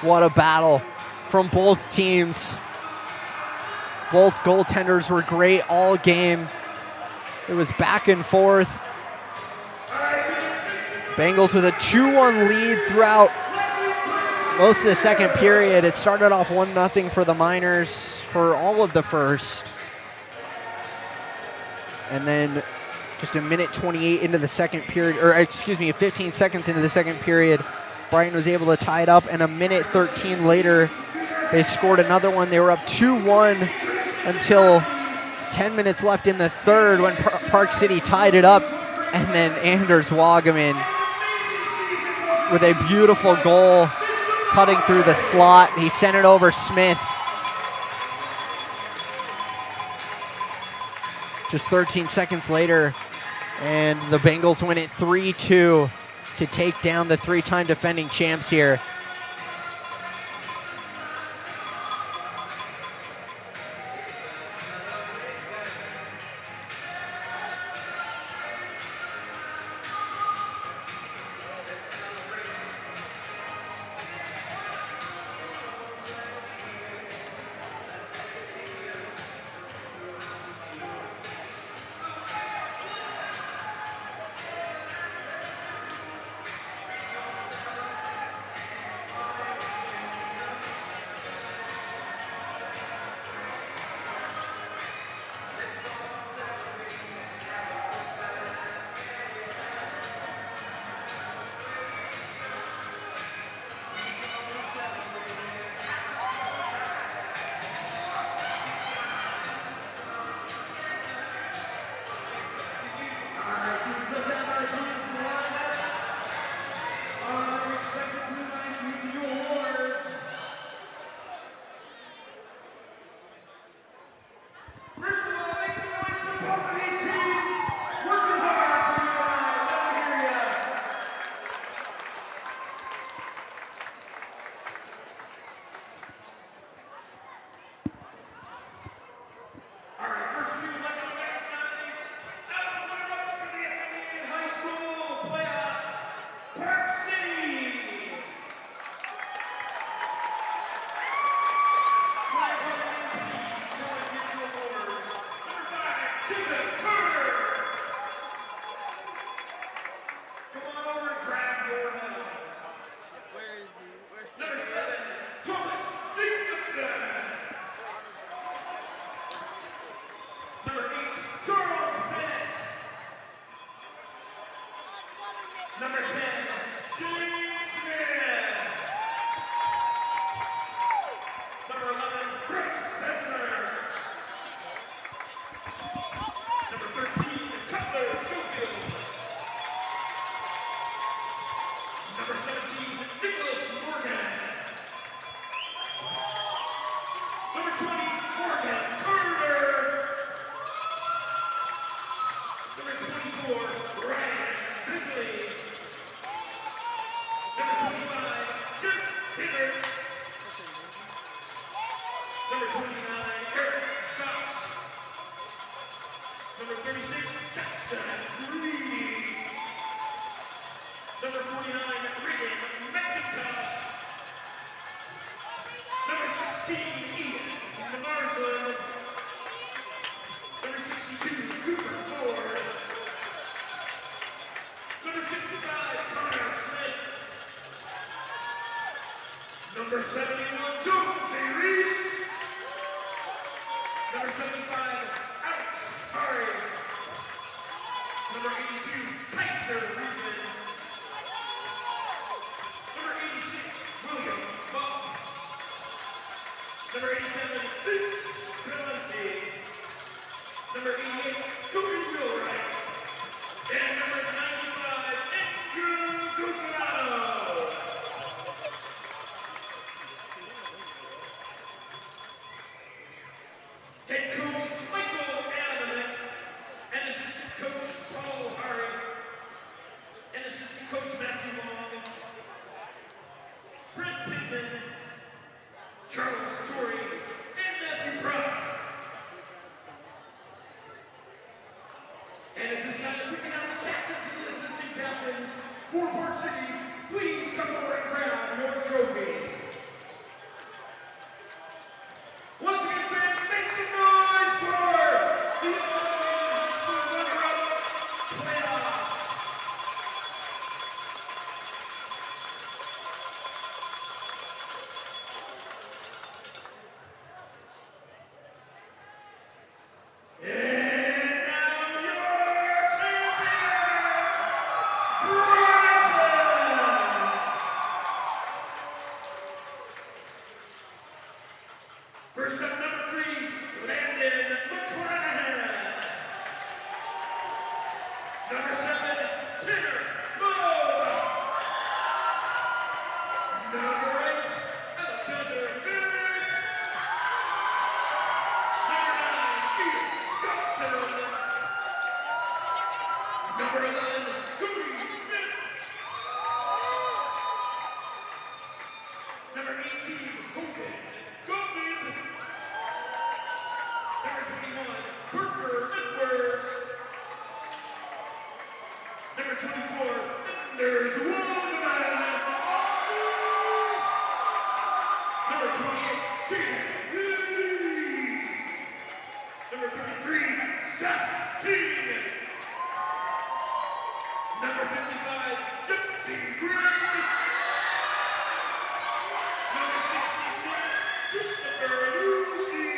What a battle from both teams. Both goaltenders were great all game. It was back and forth. Bengals with a 2-1 lead throughout most of the second period. It started off 1-0 for the Miners for all of the first. And then just a minute 28 into the second period, or excuse me, 15 seconds into the second period, Brighton was able to tie it up, and a minute 13 later, they scored another one. They were up 2-1 until 10 minutes left in the third when Park City tied it up, and then Anders Wagaman with a beautiful goal cutting through the slot. He sent it over Smith. Just 13 seconds later, and the Bengals win it 3-2. To take down the three-time defending champs here. Number 17, Nicholas Morgan. Number 20, Morgan Carter. Number 24, Ryan Bisley. Number 25, Jeff Hibbert. Number 29, Eric Cox. Number 36, Jackson Reed. Number 49, Regan McIntosh. Number 16, Ian Marsland. Number 62, Cooper Ford. Number 65, Connor Smith. Number 71, Jonesy Reese. Number 75, Alex Harry. Number 82, Tyser Reason. Number 86, William Buck. Number 87, Vince Valenti. Number 88, Cody Wheelwright. And number 95, Andrew Guzmano. Head coach Michael Adamick and assistant coach Paul Hari and assistant coach Matthew Long, Brent Pittman, Charles Torrey, and Matthew Brock. And at this time, picking out the captains and the assistant captains for Park City, please come over and grab your trophy. Once again, fans, make some noise for the runner-up playoffs. And now your champions, Brighton! First up, number 3, Landon McClanahan. Number 7, Tanner Moe. Number 8, Alexander Merrick. Number 9, Ian Scottson. Number 11, Cody Smith. Number 18, Hogan Goldman. Number 21, Parker Edwards. Number 24, Anders Waldman. Number 28, Keith Lee. Number 33, Seth King. Number 55, Dempsey Green. Number 66, Christopher Lucy.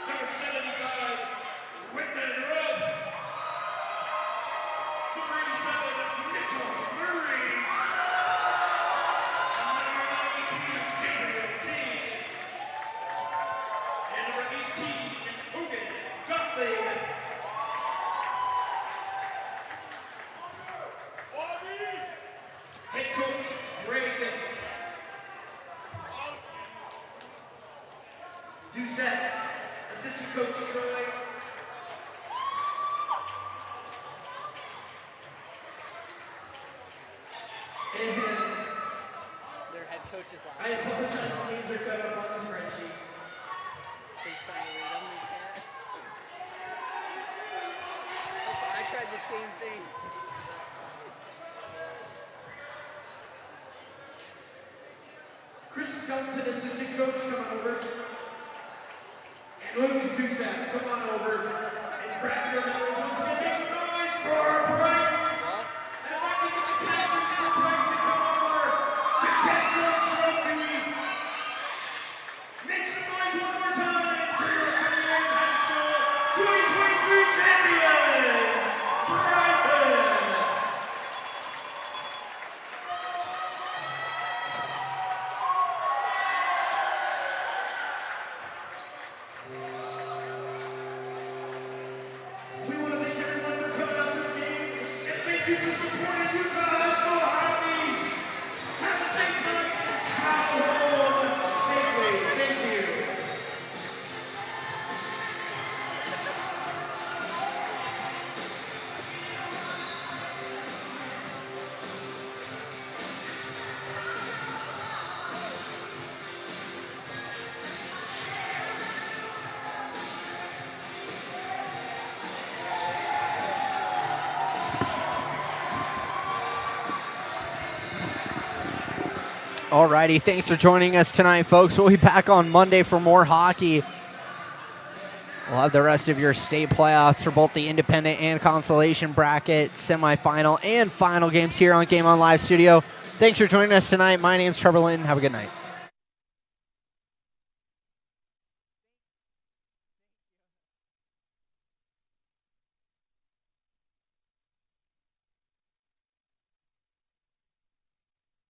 Number 75, Whitman Ruff. Number 87, Mitchell Murray. Number 92, Gabriel King. And number 18, Hogan Gottlieb. Head coach Greg Doucette, assistant coach Troy. And Their head coach's last I apologize, the names are cut up on the spreadsheet. So he's trying to read them. He can't. I tried the same thing. Chris Skelton, assistant coach, come on over. And Luke Doucette, come on over. And grab your medals. Once again, make some noise for Brighton. Well, And if I can get the captains for Brighton to come over to get your trophy. Make some noise one more time for your Canadian High School 2023 champions, Brighton. We will Alrighty, thanks for joining us tonight, folks. We'll be back on Monday for more hockey. We'll have the rest of your state playoffs for both the independent and consolation bracket, semifinal, and final games here on Game On Live Studio. Thanks for joining us tonight. My name's Trevor Linton. Have a good night.